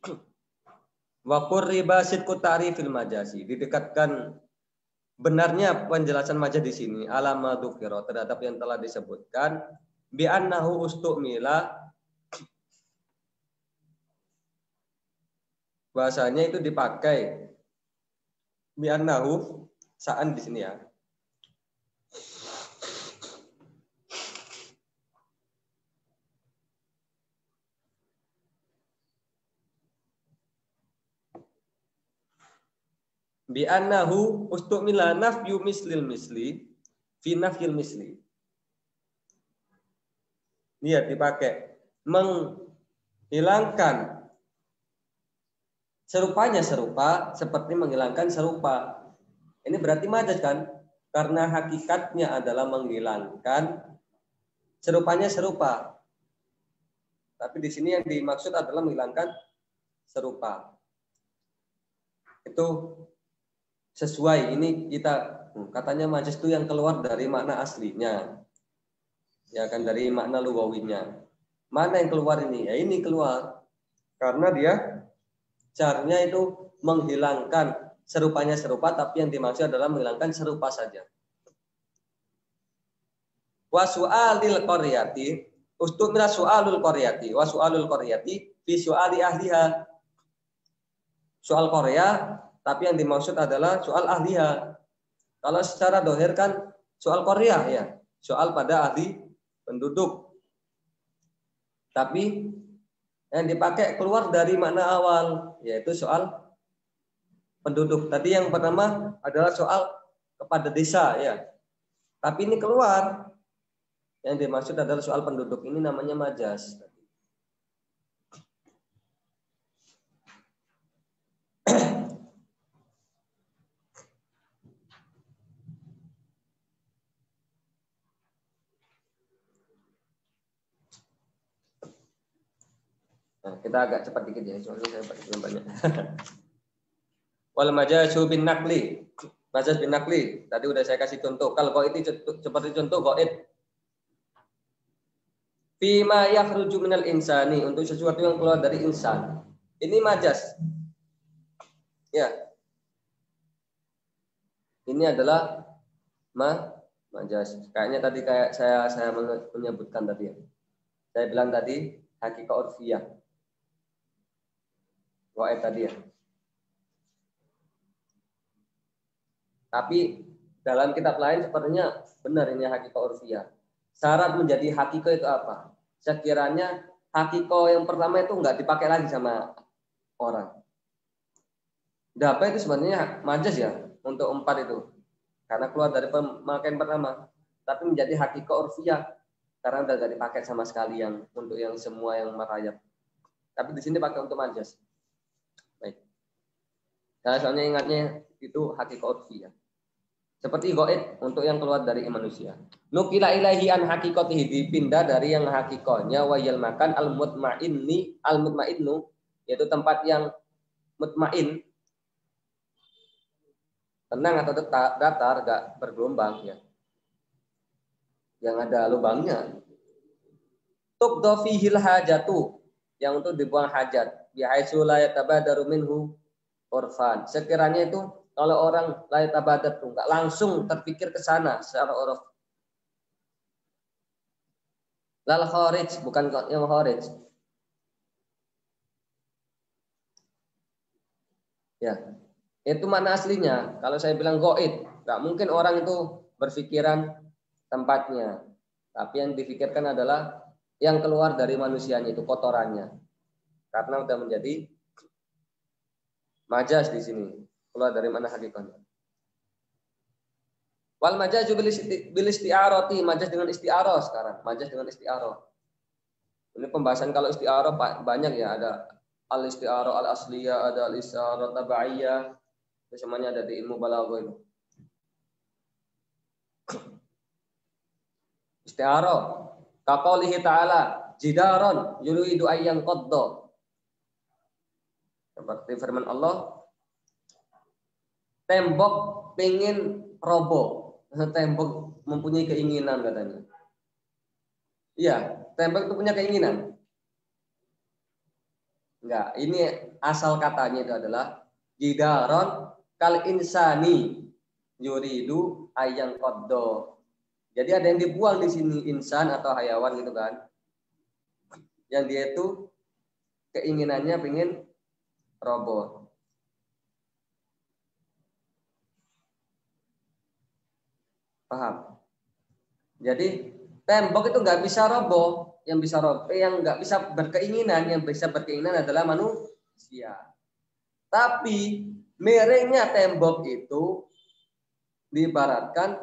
Wa qurriba sidqu ta'rifil majasi. Didekatkan benarnya penjelasan majaz di sini alama dzukira, terhadap yang telah disebutkan bi annahu ustumila, bahasanya itu dipakai bi annahu sa'an di sini ya. Bi annahu ustumila nafyu mislil misli, fi nafyil misli. Dia dipakai menghilangkan serupanya serupa seperti menghilangkan serupa. Ini berarti majaz kan? Karena hakikatnya adalah menghilangkan serupanya serupa. Tapi di sini yang dimaksud adalah menghilangkan serupa. Itu sesuai. Ini kita katanya majaz itu yang keluar dari makna aslinya. Ya kan, dari makna lugawinya. Mana yang keluar ini? Ya ini keluar. Karena dia caranya itu menghilangkan serupanya serupa, tapi yang dimaksud adalah menghilangkan serupa saja. Wa su'alil qaryati, ustumira su'alul qaryati, wa su'alul qaryati fi su'ali ahliha. Soal Korea, tapi yang dimaksud adalah soal ahliha. Kalau secara dohir kan soal Korea ya, soal pada ahli penduduk. Tapi yang dipakai keluar dari makna awal, yaitu soal penduduk. Tadi yang pertama adalah soal kepada desa ya. Tapi ini keluar. Yang dimaksud adalah soal penduduk. Ini namanya majaz. Nah, kita agak cepat dikit ya, soalnya saya banyak. Wal majazu bin naqli. Majaz bin naqli. Tadi udah saya kasih contoh. Kalau goit itu seperti contoh goit. Fima yakhruju minal insani, untuk sesuatu yang keluar dari insan. Ini majaz. Ya. Ini adalah majaz. Kayaknya tadi kayak saya menyebutkan tadi ya. Saya bilang tadi hakikat urfiyah. Goit tadi ya. Tapi dalam kitab lain sepertinya benar ini hakikat urfiyah. Syarat menjadi hakiko itu apa? Sekiranya hakiko yang pertama itu enggak dipakai lagi sama orang. Dapa itu sebenarnya majaz ya untuk 4 itu. Karena keluar dari pemakaian pertama. Tapi menjadi hakiko urfiyah karena udah enggak dipakai sama sekali yang untuk yang semua yang merayap. Tapi di sini pakai untuk majaz. Baik. Nah, soalnya ingatnya itu hakiko urfiyah. Seperti goit untuk yang keluar dari manusia. Nukila ilahi an hakikotihi, dipindah dari yang hakikonya, wayal makan al mutmainnu, yaitu tempat yang mutmain, tenang atau datar, gak bergelombang ya, yang ada lubangnya. Tuqda fihil hajatu, yang untuk dibuang hajat, bihaitsu la yatabadaru minhu urfan. Sekiranya itu kalau orang lain tabadat tuh nggak langsung terpikir ke sana secara uruf. Lal kharij, bukan yang kharij. Ya, itu mana aslinya. Kalau saya bilang goit, nggak mungkin orang itu berpikiran tempatnya. Tapi yang difikirkan adalah yang keluar dari manusianya, itu kotorannya. Karena sudah menjadi majaz di sini. Keluar dari mana hakikatnya. Wal majazu bil isti'arati, majaz dengan isti'arah sekarang. Majaz dengan isti'arah. Ini pembahasan kalau isti'arah banyak ya, ada al isti'arah al asliyah, ada al isti'arah tabaiyah. Itu semuanya ada di ilmu balaghah itu. Isti'arah kaqaulihi ta'ala jidaron yuridu ayyan qadda. Seperti firman Allah, tembok pengen roboh. Tembok mempunyai keinginan katanya. Iya, tembok itu punya keinginan. Enggak, ini asal katanya itu adalah jidaron kal insani yuridu ayang qaddo. Jadi ada yang dibuang di sini, insan atau hayawan gitu kan. Yang dia itu keinginannya pengen roboh. Paham? Jadi tembok itu nggak bisa roboh. Yang bisa roboh, yang nggak bisa berkeinginan, yang bisa berkeinginan adalah manusia. Tapi miringnya tembok itu diibaratkan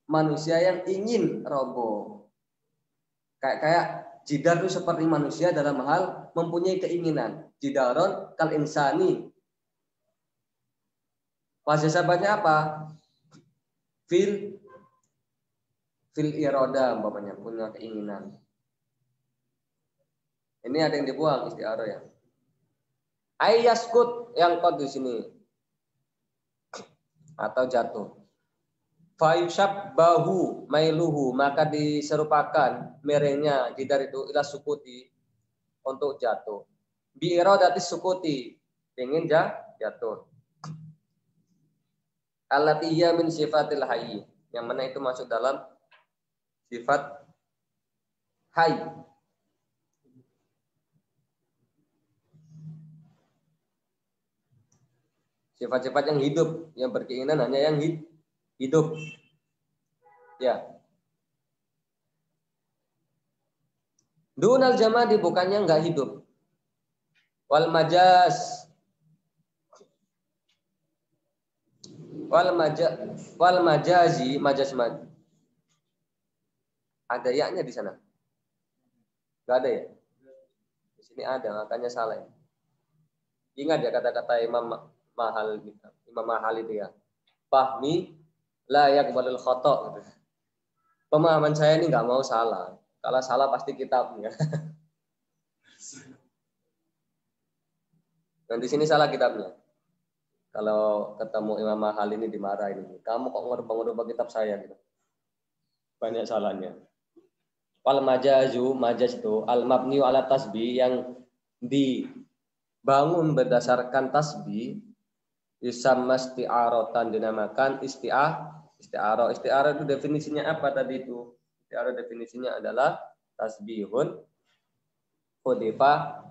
manusia yang ingin roboh. Kayak jidar itu seperti manusia dalam hal mempunyai keinginan. Jidaron kal insani. Wajah sahabatnya apa? Fil iroda umpamanya, punya keinginan. Ini ada yang dibuang isti'arah ya. Ayaskut yang qad di sini atau jatuh. Fayushab bahu mailuhu, maka diserupakan merenya jidar itu ila sukuti, untuk jatuh. Bi iradati sukuti, ingin jatuh. Allati hiya min sifatil hayy, yang mana itu masuk dalam sifat hayy. Sifat-sifat yang hidup, yang berkeinginan hanya yang hidup. Ya. Dunal jamadi, bukannya enggak hidup. Wal majazi ada yaknya di sana? Enggak ada ya? Di sini ada, makanya salah ya. Ingat ya kata-kata Imam Mahal itu ya. Fahmi la yaqbalul khata'. Pemahaman saya ini enggak mau salah. Kalau salah pasti kitabnya. Dan di sini salah kitabnya. Kalau ketemu Imam Mahal ini dimarahin. Kamu kok ngerubah-ngerubah kitab saya gitu. Banyak salahnya. Wal majazu, majaz itu al mabni ala tasbih, yang dibangun berdasarkan tasbih, yusamma isti'aratan, dinamakan isti'arah. Isti'arah itu definisinya apa tadi itu? Isti'arah definisinya adalah tasbihun khudifa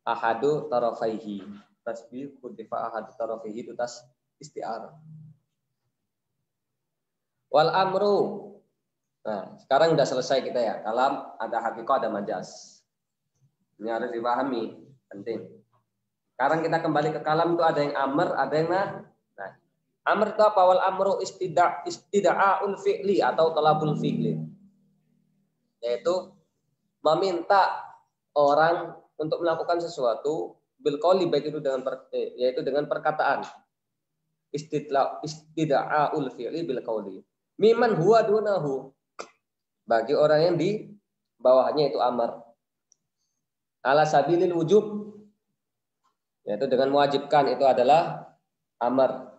ahadu tarafaihi. Tasbih khudifa ahadu tarafaihi itu isti'arah. Wal amru. Nah, sekarang udah selesai kita ya. Kalam ada hakikat, ada majaz. Ini harus dipahami, penting. Sekarang kita kembali ke kalam, itu ada yang amr, ada yang nah. Amr itu apa? Wal amru istida'aul fi'li atau talabul fi'li. Yaitu meminta orang untuk melakukan sesuatu bil qauli, baik itu dengan perkataan. Istida'aul fi'li bil qauli. Miman huwa dunahu, bagi orang yang di bawahnya itu amar. Ala sabilil wujub, yaitu dengan mewajibkan, itu adalah amar.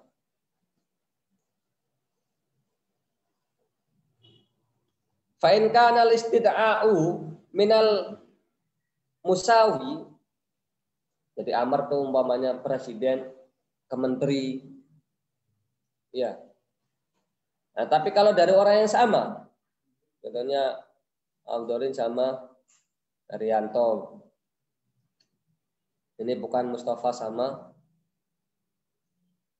Fa in kana al-istida'u minal musawi, jadi amar itu umpamanya presiden, kementeri, ya. Nah, tapi kalau dari orang yang sama, contohnya Aldorin sama Arianto, ini bukan Mustafa sama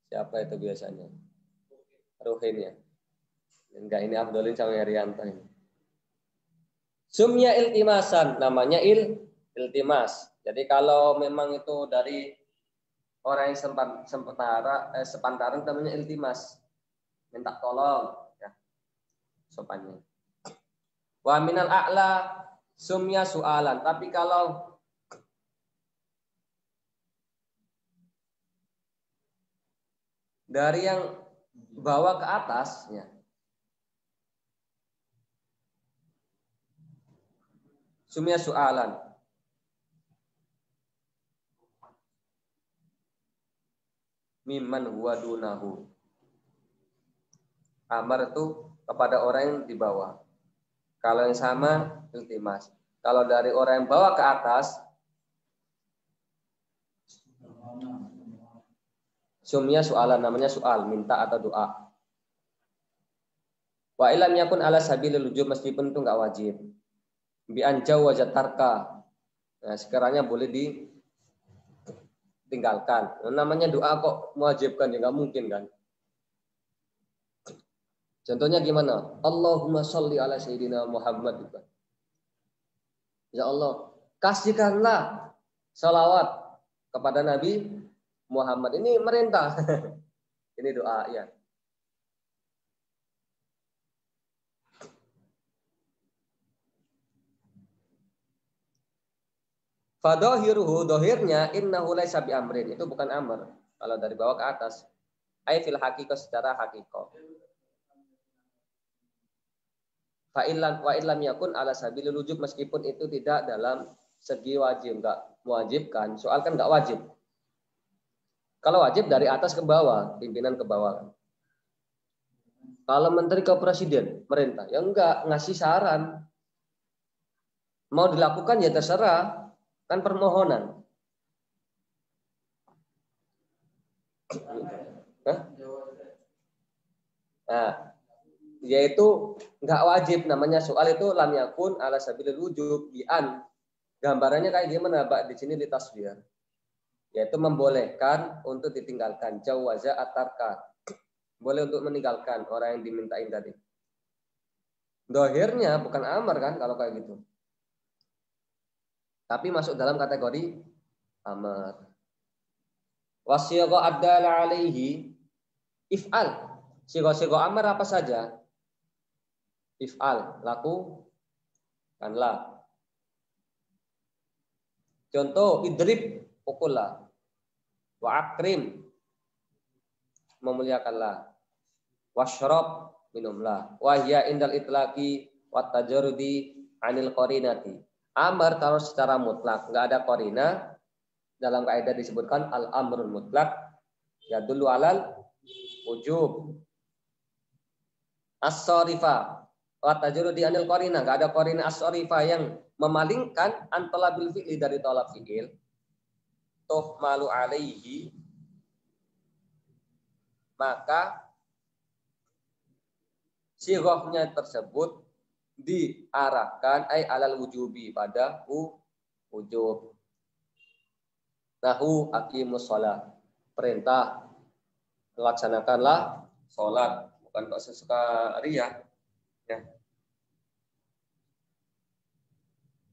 siapa itu biasanya, Ruhin ya. Enggak, ini Abdulin sama Arianto ini. Sumya iltimasan, namanya iltimas. Jadi kalau memang itu dari orang yang sepantaran namanya iltimas, minta tolong ya, sopannya. Wa minal a'la sumya su'alan. Tapi kalau dari yang bawah ke atas ya, sumya su'alan. Mimman huwa dunahu. Amar itu kepada orang yang di bawah. Kalau yang sama iltimas. Kalau dari orang yang bawah ke atas, sumya su'alan, namanya soal, minta atau doa. Wa ilam yakun ala sabilil wujub, meskipun itu enggak wajib. Bi anjau wa jatarka. Nah, sekiranya boleh ditinggalkan. Nah, namanya doa kok mewajibkan, ya enggak mungkin kan? Contohnya gimana? Allahumma sholli ala sayyidina Muhammad. Ya Allah, kasihkanlah salawat kepada Nabi Muhammad. Ini merintah. Ini doa ya. Fadhahiruhu, dohirnya innahu laisa bi amrin, itu bukan amr kalau dari bawah ke atas. Ai fil haqiqah, secara haqiqah. Fa illam wa illam yakun ala sabilil wujub, meskipun itu tidak dalam segi wajib, enggak mewajibkan. Soal kan enggak wajib. Kalau wajib dari atas ke bawah, pimpinan ke bawah. Kalau menteri ke presiden, merintah, ya enggak, ngasih saran. Mau dilakukan ya terserah, kan permohonan. Nah, yaitu nggak wajib, namanya soal itu lam yakun ala sabilil wujub bi'an. Gambarannya kayak gimana, Pak? Di sini di tasbih, yaitu membolehkan untuk ditinggalkan, jawaza atarka. Boleh untuk meninggalkan orang yang dimintain tadi. Dohirnya bukan amar kan kalau kayak gitu. Tapi masuk dalam kategori amar. Wasyagha adala alaihi if'al. Sigo-sigo amar apa saja? If'al, lakukanlah. Contoh, idrib, pukullah. Wa akrim, memuliakanlah. Washrab, minumlah. Wahya indal itlaqi wat tajarrudi anil qarinati. Amar kalau secara mutlak nggak ada qarina, dalam kaidah disebutkan al-amrul mutlak yadullu alal wujub. As-sarifa wa tajarrudi anil qarina, nggak ada qarina as-sarifa yang memalingkan an talabil fi'li dari talab fi'il. Tuhmalu alaihi, maka sighahnya tersebut diarahkan ay alal wujubi, pada wujub. Nahu aqimus shalah, perintah melaksanakanlah salat, bukan kok sesuka ria. Ya.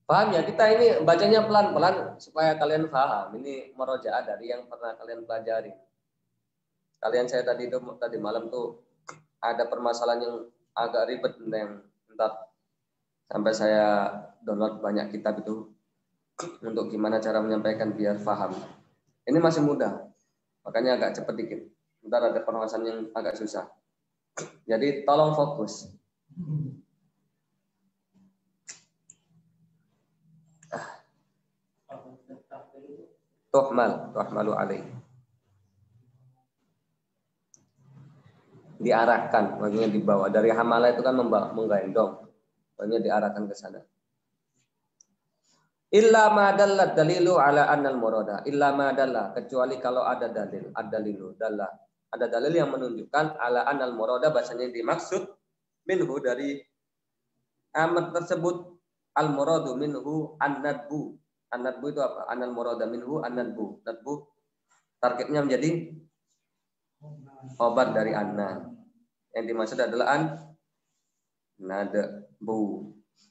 Paham ya? Kita ini bacanya pelan-pelan supaya kalian paham. Ini murojaah dari yang pernah kalian pelajari. Kalian saya tadi malam tuh ada permasalahan yang agak ribet yang entar sampai saya download banyak kitab itu untuk gimana cara menyampaikan biar paham. Ini masih mudah, makanya agak cepat dikit. Ntar ada permasalahan yang agak susah. Jadi tolong fokus. Tuhmalu alaih. Diarahkan, maksudnya dibawa. Dari hamalah itu kan menggendong. Maksudnya diarahkan ke sana. Illa ma dallat dalilu ala annal murada. Illa ma dalla, kecuali kalau ada dalil, ad-dalilu dalla. Ada dalil yang menunjukkan ala annal murada, bahasanya dimaksud minhu dari amr tersebut, al muradu minhu an-nadbu. An-nadbu itu apa? Annal murada minhu an-nadbu. Nadbu targetnya menjadi obat dari anna. Yang dimaksud adalah an-nadbu.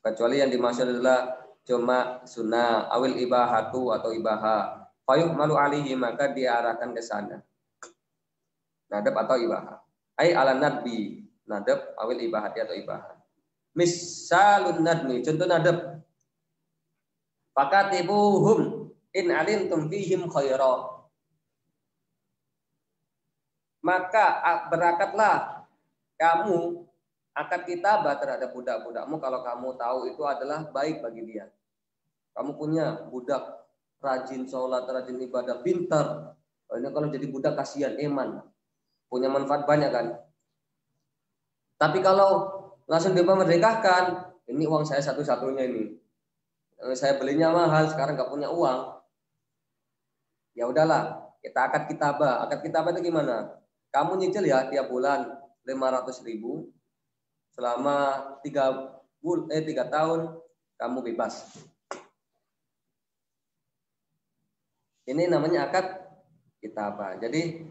Kecuali yang dimaksud adalah cuma sunnah awil ibahatu atau ibaha, fayuhmalu alihi, maka diarahkan ke sana. Nadab atau ibaha. Ai ala nadbi, nadab awil ibahati atau ibaha. Misalun nadmi, contoh nadab. Fakatibuhum in alimtum fihim khaira. Maka berakatlah kamu akad kitabah terhadap budak-budakmu kalau kamu tahu itu adalah baik bagi dia. Kamu punya budak rajin sholat, rajin ibadah, pintar. Ini kalau jadi budak kasihan, eman. Punya manfaat banyak kan. Tapi kalau langsung dimerdekakan, ini uang saya satu-satunya ini. Saya belinya mahal, sekarang nggak punya uang. Ya udahlah, kita akad kitabah. Akad kitabah itu gimana? Kamu nyicil ya tiap bulan 500.000. Selama 3 tahun kamu bebas. Ini namanya akad kitabah. Jadi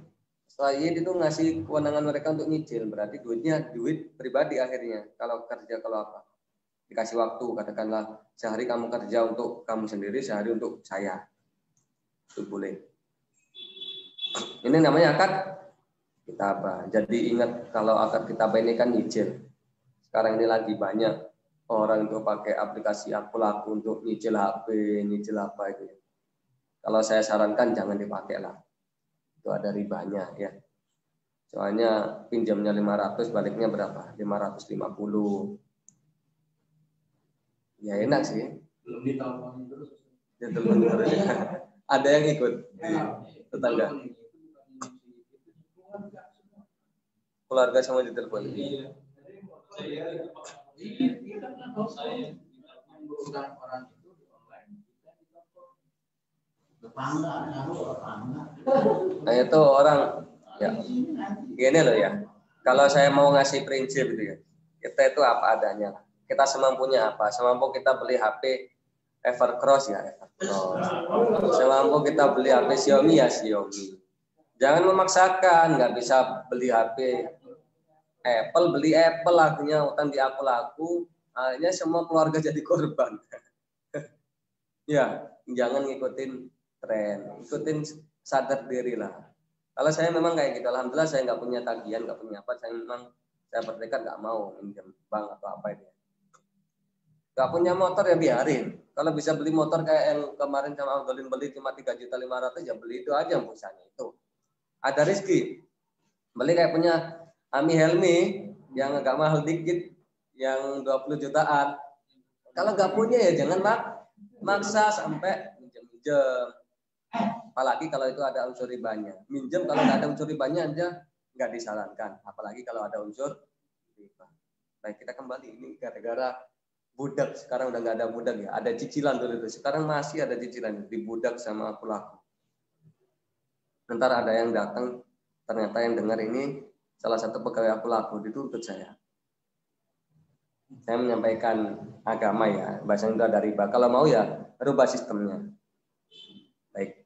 Sayyid itu ngasih kewenangan mereka untuk nyicil, berarti duitnya duit pribadi akhirnya. Kalau kerja kalau apa? Dikasih waktu, katakanlah sehari kamu kerja untuk kamu sendiri, sehari untuk saya. Itu boleh. Ini namanya akad kitabah. Jadi ingat kalau akad kitabah ini kan nyicil. Sekarang ini lagi banyak orang itu pakai aplikasi Aku Laku untuk nyicil HP, nyicil apa itu. kalau saya sarankan jangan dipakai lah. Itu ada ribanya ya. Soalnya pinjamnya 500, baliknya berapa? 550. Ya enak sih. Belum diteleponin terus. Ditelepon terus. Ada yang ikut tetangga. Keluarga semua ditelepon. Iya. Saya bukan orang itu di online. Nah itu orang ya gini loh ya. Kalau saya mau ngasih prinsip gitu ya, kita itu apa adanya. Kita semampunya apa? Semampu kita beli HP Evercross ya Evercross. Semampu kita beli HP Xiaomi ya Xiaomi. Jangan memaksakan, nggak bisa beli HP Apple, beli Apple akhirnya utang di aku, akhirnya semua keluarga jadi korban. Ya, jangan ngikutin tren, ikutin sadar diri lah. Kalau saya memang kayak gitu, alhamdulillah saya nggak punya tagihan, nggak punya apa, saya bertekad nggak mau minjem bank atau apa itu. Nggak punya motor ya biarin. Kalau bisa beli motor kayak yang kemarin sama Abdulin beli cuma 3.500.000 ya beli itu aja busanya itu. Ada rezeki. Beli kayak punya Ami Helmi yang agak mahal dikit, yang 20 jutaan. Kalau nggak punya ya jangan maksa sampai minjem. Apalagi kalau itu ada unsur ribanya. Minjem kalau nggak ada unsur ribanya aja nggak disarankan. Apalagi kalau ada unsur riba. Baik, kita kembali ini gara-gara budak. Sekarang udah nggak ada budak ya. Ada cicilan dulu itu. Sekarang masih ada cicilan di budak sama pelaku. Ntar ada yang datang, ternyata yang dengar ini salah satu pegawai pelaku dituntut saya. Saya menyampaikan agama ya, bahasa itu ada riba. Kalau mau ya rubah sistemnya. Baik.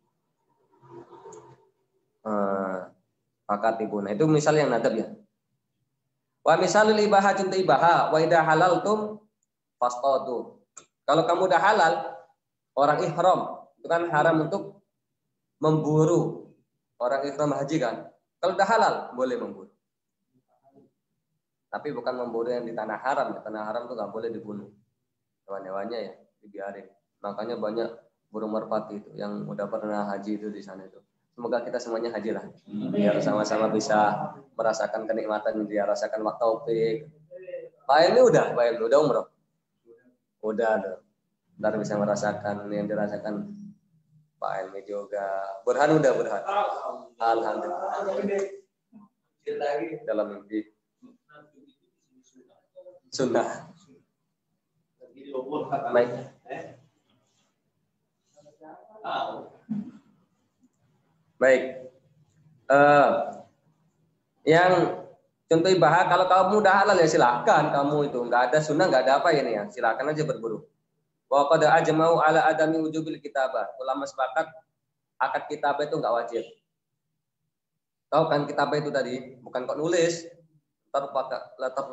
Pakat ibu. Nah itu misal yang nadab ya. Wa misalul ibaha contoh ibaha wa idza halaltum fastadu. Kalau kamu udah halal, orang ihram itu kan haram untuk memburu. Orang ihram haji kan. Kalau udah halal boleh memburu. Tapi bukan memburu yang di tanah haram ya. Tanah haram tuh nggak boleh dibunuh. Hewan-hewannya ya dibiarin. Makanya banyak burung merpati itu yang udah pernah haji itu di sana itu. Semoga kita semuanya haji lah. Biar sama-sama bisa merasakan kenikmatan yang dia rasakan waktu taufik. Pak ini udah umroh. Udah loh. Ntar bisa merasakan yang dirasakan Pak Elmi juga. Burhan udah Burhan. Alhamdulillah. Dalam mimpi. Sunnah. Baik. Baik. Yang contoh ibadah kalau kamu udah halal ya silakan kamu itu nggak ada sunnah nggak ada apa ini ya silakan aja berburu. Wa qad ajma'u ala adami wujubil kitabah. Ulama sepakat akad kitabah itu nggak wajib. Tahu kan kitabah itu tadi bukan kok nulis, ntar pakai letter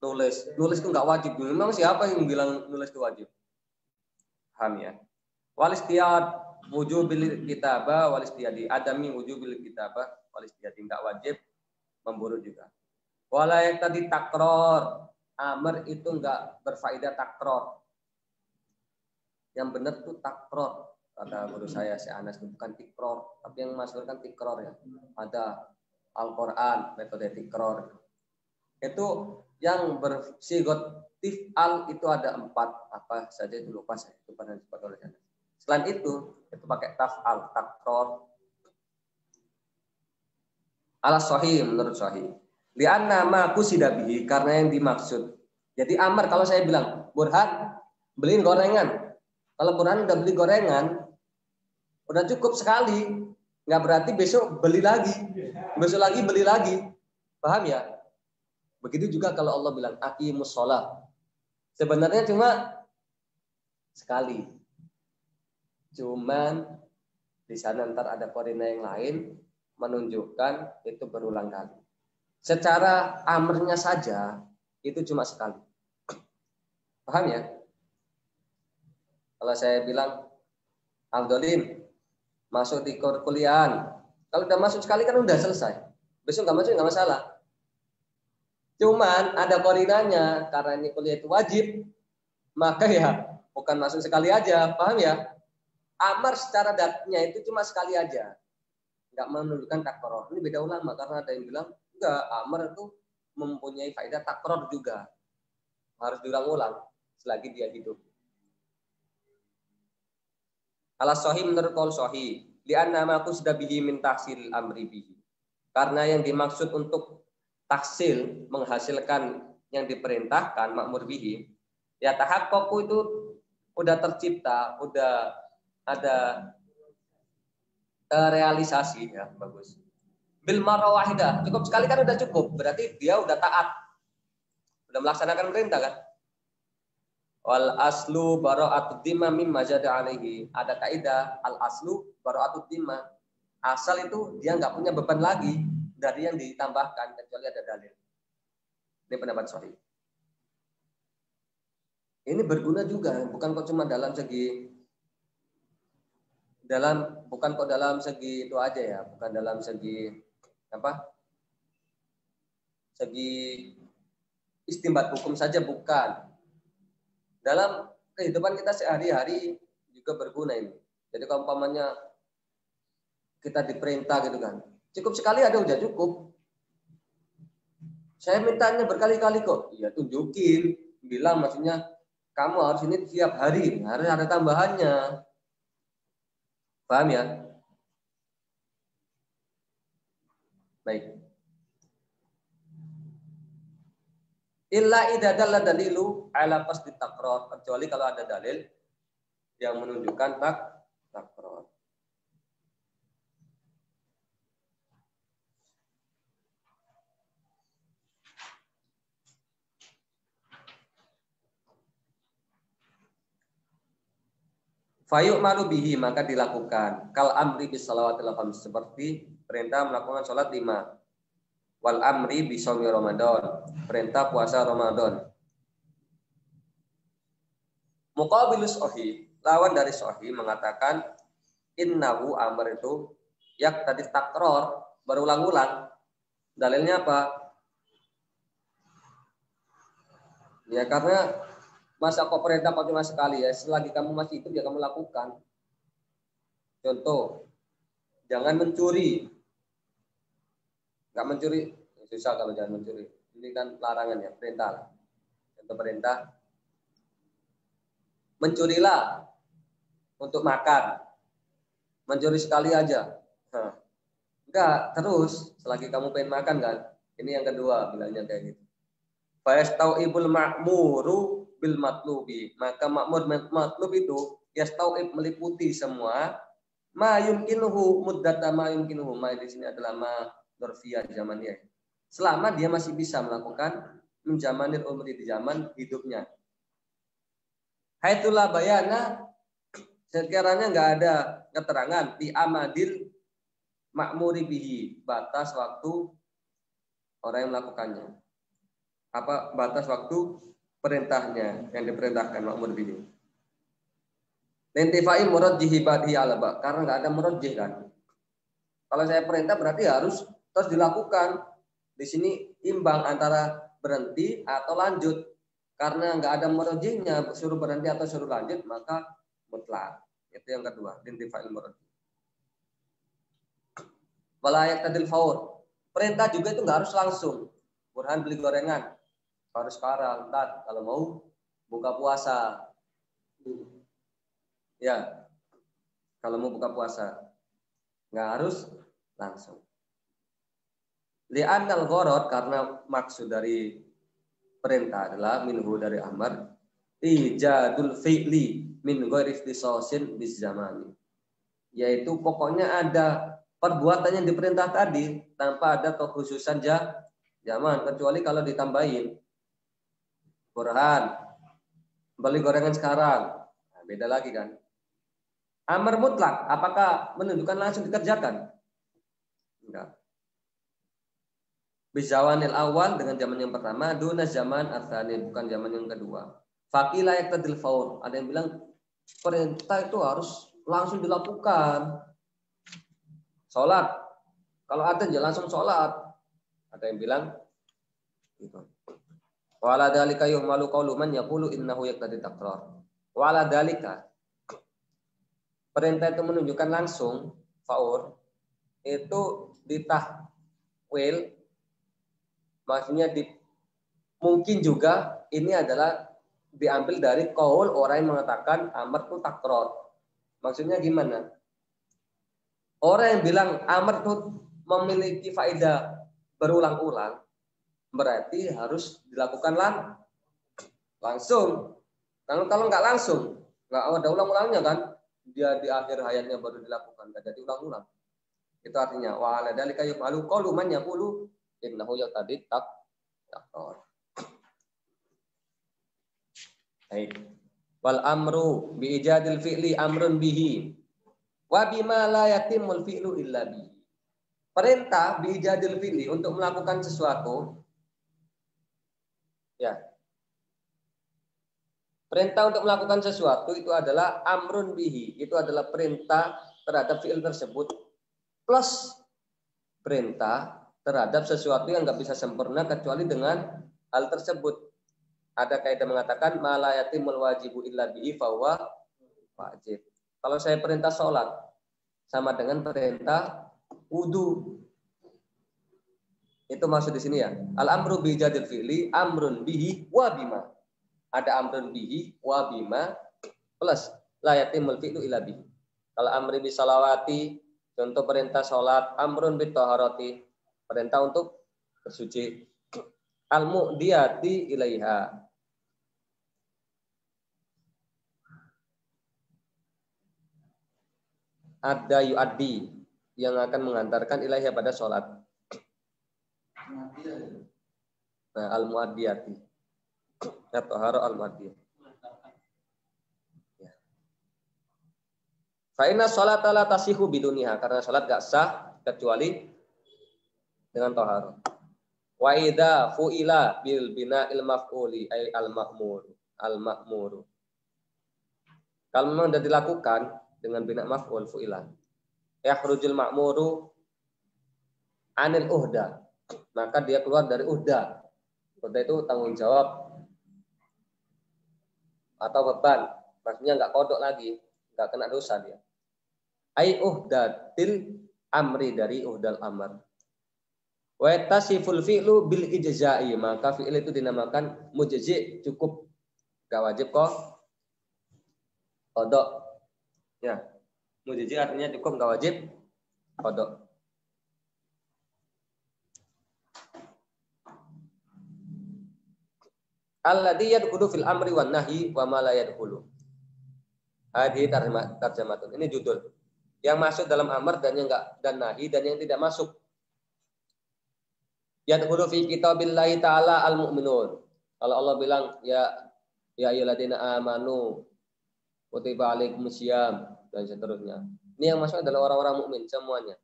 nulis itu nggak wajib. Memang siapa yang bilang nulis itu wajib? Paham ya? Wal istiyad wujubil kitabah wal istiyadi adami wujubil kitabah wal istiyadi nggak wajib memburu juga. Wala yang tadi takror amr itu nggak berfaedah takror. Yang benar tuh takror kata guru saya si Anas bukan tikror tapi yang masyhur kan tikror ya. Ada Al-Qur'an metode tikror. Itu yang bersigot tif'al itu ada 4 apa saja itu lupa saya itu pernah disebut oleh saya. Selain itu pakai taf'al takror. Ala sahih menurut sahih. Li'anna ma qusida bihi karena yang dimaksud. Jadi amar kalau saya bilang Burhan beliin gorengan. Kalau Burhan udah beli gorengan udah cukup sekali. Nggak berarti besok beli lagi. Besok lagi beli lagi. Paham ya? Begitu juga kalau Allah bilang aqimus shalah. Sebenarnya cuma sekali. Cuman di sana ntar ada korina yang lain menunjukkan itu berulang kali. Secara amrnya saja itu cuma sekali. Paham ya? Kalau saya bilang Abdulin masuk di kuliahan. Kalau udah masuk sekali kan udah selesai. Besok nggak masuk nggak masalah. Cuman ada korinanya karena ini kuliah itu wajib, maka ya bukan masuk sekali aja, paham ya? Amar secara datnya itu cuma sekali aja. Nggak menunjukkan takror. Ini beda ulama karena ada yang bilang enggak, amar itu mempunyai faedah takror juga. Harus diulang-ulang selagi dia hidup. Ala sahih menurut qaul sahih, li'anna ma qusda bihi min tahsil amri bihi. Karena yang dimaksud untuk tahsil menghasilkan yang diperintahkan makmur bihi, ya tahaqqaqu itu udah tercipta, udah ada realisasi ya, bagus. Bil marra wahidah, cukup sekali kan udah cukup, berarti dia udah taat. Udah melaksanakan perintah kan? Wal aslu bara'atud dhimma mimma jada alaihi. Ada kaidah al aslu bara'atud dhimma. Asal itu dia nggak punya beban lagi dari yang ditambahkan kecuali ada dalil. Ini pendapat sahih. Ini berguna juga, bukan kok cuma dalam segi itu aja ya, bukan dalam segi apa? Segi istinbat hukum saja bukan. Dalam kehidupan kita sehari-hari juga berguna ini. Jadi kalau umpamanya kita diperintah gitu kan, cukup sekali ada udah cukup. Saya mintanya berkali-kali kok. Iya tunjukin, bilang maksudnya kamu harus ini tiap hari, harus ada tambahannya. Paham ya? Baik. Illa idza dalla dalilu ala qasdi takror, kecuali kalau ada dalil yang menunjukkan takror. Fayuk malu bihi, maka dilakukan. Kal amri bis salawatil khams, seperti perintah melakukan sholat 5. Wal amri bi shaumi Ramadan, perintah puasa Ramadan. Muqabilus sahih, lawan dari sahih mengatakan innahu amr itu yak tadi takror, berulang-ulang. Dalilnya apa? Ya karena masa kok perintah kok cuma sekali ya, selagi kamu masih hidup ya kamu lakukan. Contoh, jangan mencuri. Nggak mencuri, susah kalau jangan mencuri. Ini kan larangan ya, perintah. Contoh perintah, mencurilah untuk makan. Mencuri sekali aja. Enggak, terus selagi kamu pengen makan kan. Ini yang kedua bilangnya kayak gitu. Fayastau'ibul ma'muru bil matlubi, maka makmur matlub itu yastau'ib meliputi semua ma yumkinuhu muddata ma yumkinuhu. Ma di sini adalah ma dzarfiyah zamaniyah. Selama dia masih bisa melakukan menjamanir umri di zaman hidupnya. Haitsulah bayana, sekiranya enggak ada keterangan di amadil makmuri bihi, batas waktu orang yang melakukannya. Apa batas waktu perintahnya yang diperintahkan makmur bihi. Lentifai murajjih ibadihi alaba, karena enggak ada murajjih kan. Kalau saya perintah berarti harus terus dilakukan. Di sini imbang antara berhenti atau lanjut. Karena enggak ada murajjihnya, suruh berhenti atau suruh lanjut, maka mutlak. Itu yang kedua, lentifai murajjih. Walayak tadil faur. Perintah juga itu enggak harus langsung. Burhan beli gorengan. Harus sekarang, kalau mau buka puasa. Ya, kalau mau buka puasa. Nggak harus langsung. Li'annal gharad, karena maksud dari perintah adalah minhu dari amar, ijadul fi'li min ghairi ikhtisasin bis zamani. Yaitu pokoknya ada perbuatan yang diperintah tadi tanpa ada kekhususan zaman, kecuali kalau ditambahin. Burhan, beli gorengan sekarang. Nah, beda lagi kan. Amar mutlak, apakah menunjukkan langsung dikerjakan? Enggak. Bizawanil awal, dengan zaman yang pertama, duna zaman atsani, bukan zaman yang kedua. Faqila yaqtadil faur, ada yang bilang perintah itu harus langsung dilakukan. Sholat, kalau ada ya langsung sholat. Ada yang bilang gitu. Wala dalika yuhmalu qaulu man yaqulu innahu yaqtadi takrar. Wala dalika, perintah itu menunjukkan langsung, faur, itu ditahwil, maksudnya mungkin juga ini adalah diambil dari qaul orang yang mengatakan amr itu takror. Maksudnya gimana? Orang yang bilang amr itu memiliki faedah berulang-ulang, berarti harus dilakukan langsung. Kalau nggak langsung, nggak ada ulang-ulangnya kan? Dia di akhir hayatnya baru dilakukan, nggak jadi ulang-ulang. Itu artinya wa ala dzalika yuqalu qalu man yaqulu innahu yaqtadi takror. Baik. Wal amru bi ijadil fi'li amrun bihi wa bima la yatimul fi'lu illa bihi. Perintah bi ijadil fi'li untuk melakukan sesuatu, ya. Perintah untuk melakukan sesuatu itu adalah amrun bihi, itu adalah perintah terhadap fi'il tersebut plus perintah terhadap sesuatu yang nggak bisa sempurna kecuali dengan hal tersebut. Ada kaidah mengatakan malayatimul wajibu illa bihi fahuwa wajib. Kalau saya perintah sholat sama dengan perintah wudu. Itu maksud di sini ya. Al amru bi ijadil fi'li amrun bihi wa bima. Ada amrun bihi wa bima plus la yatimul fi'lu illa bihi. Kalau amri bi salawati, contoh perintah sholat, amrun bi taharati, perintah untuk bersuci. Al mu'diyati ilaiha, ada yu'addi yang akan mengantarkan ilaiha pada sholat. Nah, al mu'addiyati atau haro al mu'addiyah. Fa inna sholata la tasihu biduniha, karena sholat gak sah kecuali dengan toharo. Wa idza fu'ila bil bina'il maf'uli ay al ma'muru. Kalau memang sudah dilakukan dengan bina maf'ul fu'ila, yakhrujul ma'muru anil uhda, maka dia keluar dari uhda. Uhda itu tanggung jawab atau beban, maksudnya nggak kodok lagi, nggak kena dosa dia. Ai uhdatil amri, dari uhdal amr. Wa tasiful fi'lu bil ijza'i, maka fi'il itu dinamakan mujzi', cukup, enggak wajib kok qada. Ya, mujzi' artinya cukup, enggak wajib qada. Alladzi yadkhulu fil amri wan nahyi wa ma la yadkhulu. Hadhi tarjamatun. Ini judul. Yang masuk dalam amr dan yang enggak, dan nahi dan yang tidak masuk. Yadkhulu fi kitabillahi ta'ala al-mu'minun. Kalau Allah bilang ya ayyuhalladzina amanu kutiba alaikumusiyam dan seterusnya. Ini yang masuk adalah orang-orang mukmin semuanya.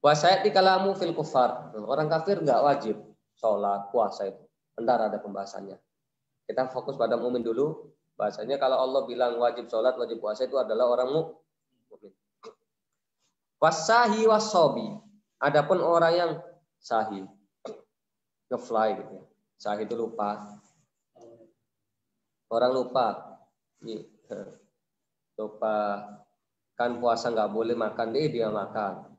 Wa sayati kalamu fil kufar. Orang kafir enggak wajib sholat, puasa itu. Entar ada pembahasannya. Kita fokus pada mukmin dulu. Bahasanya kalau Allah bilang wajib sholat, wajib puasa itu adalah orang mukmin. Wasahi wasobi. Adapun orang yang sahi, ngefly gitu ya. Sahi itu lupa. Orang lupa. Lupa kan puasa nggak boleh makan, dia makan.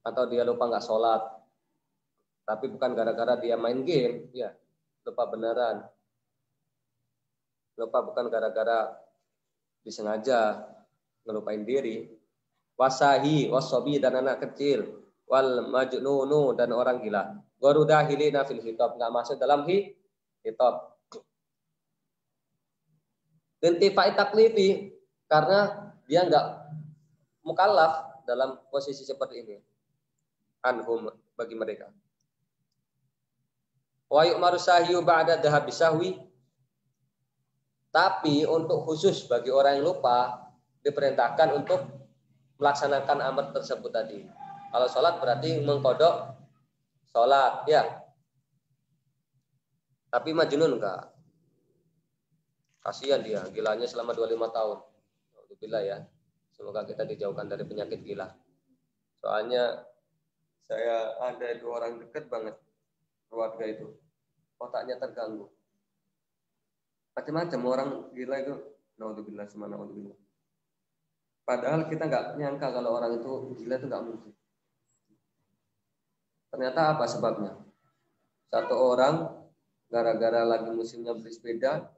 Atau dia lupa nggak sholat. Tapi bukan gara-gara dia main game, ya. Lupa beneran. Lupa bukan gara-gara disengaja ngelupain diri. Wasahi, wasobi, dan anak kecil, wal majnunu, dan orang gila. Gorudahilina fil hitab, nggak masuk dalam hitab. Intifai taklifi, karena dia nggak mukallaf dalam posisi seperti ini. Anhum, bagi mereka. Wa yu'maru sahyu ba'da dhahabi sahwi. Tapi untuk khusus bagi orang yang lupa diperintahkan untuk melaksanakan amr tersebut tadi. Kalau sholat berarti mengkodok sholat, ya. Tapi majnun enggak. Kasihan dia, gilanya selama 25 tahun. Alhamdulillah ya. Semoga kita dijauhkan dari penyakit gila. Soalnya saya ada 2 orang dekat banget keluarga itu. Otaknya terganggu. Macam-macam orang gila itu Naudzubillah, naudzubillah. Padahal kita nggak nyangka kalau orang itu gila itu nggak mungkin. Ternyata apa sebabnya? Satu orang gara-gara lagi musimnya beli sepeda,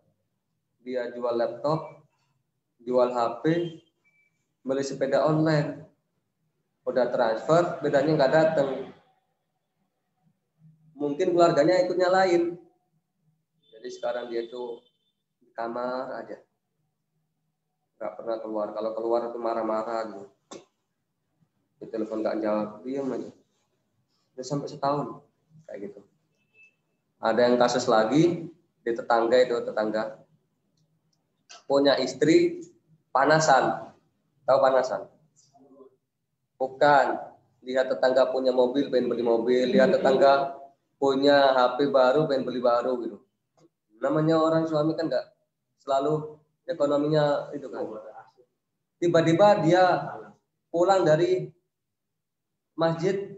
dia jual laptop, jual HP, beli sepeda online, udah transfer, bedanya nggak datang. Mungkin keluarganya ikut nyalain. Jadi sekarang dia itu di kamar aja, nggak pernah keluar. Kalau keluar itu marah-marah gitu. Di telepon nggak jawab, diam aja. Udah sampai setahun kayak gitu. Ada yang kasus lagi di tetangga itu, tetangga punya istri panasan. Tahu panasan? Bukan. Lihat tetangga punya mobil, pengen beli mobil. Lihat tetangga punya HP baru, pengen beli baru gitu. Namanya orang suami kan nggak selalu ekonominya itu kan. Tiba-tiba dia pulang dari masjid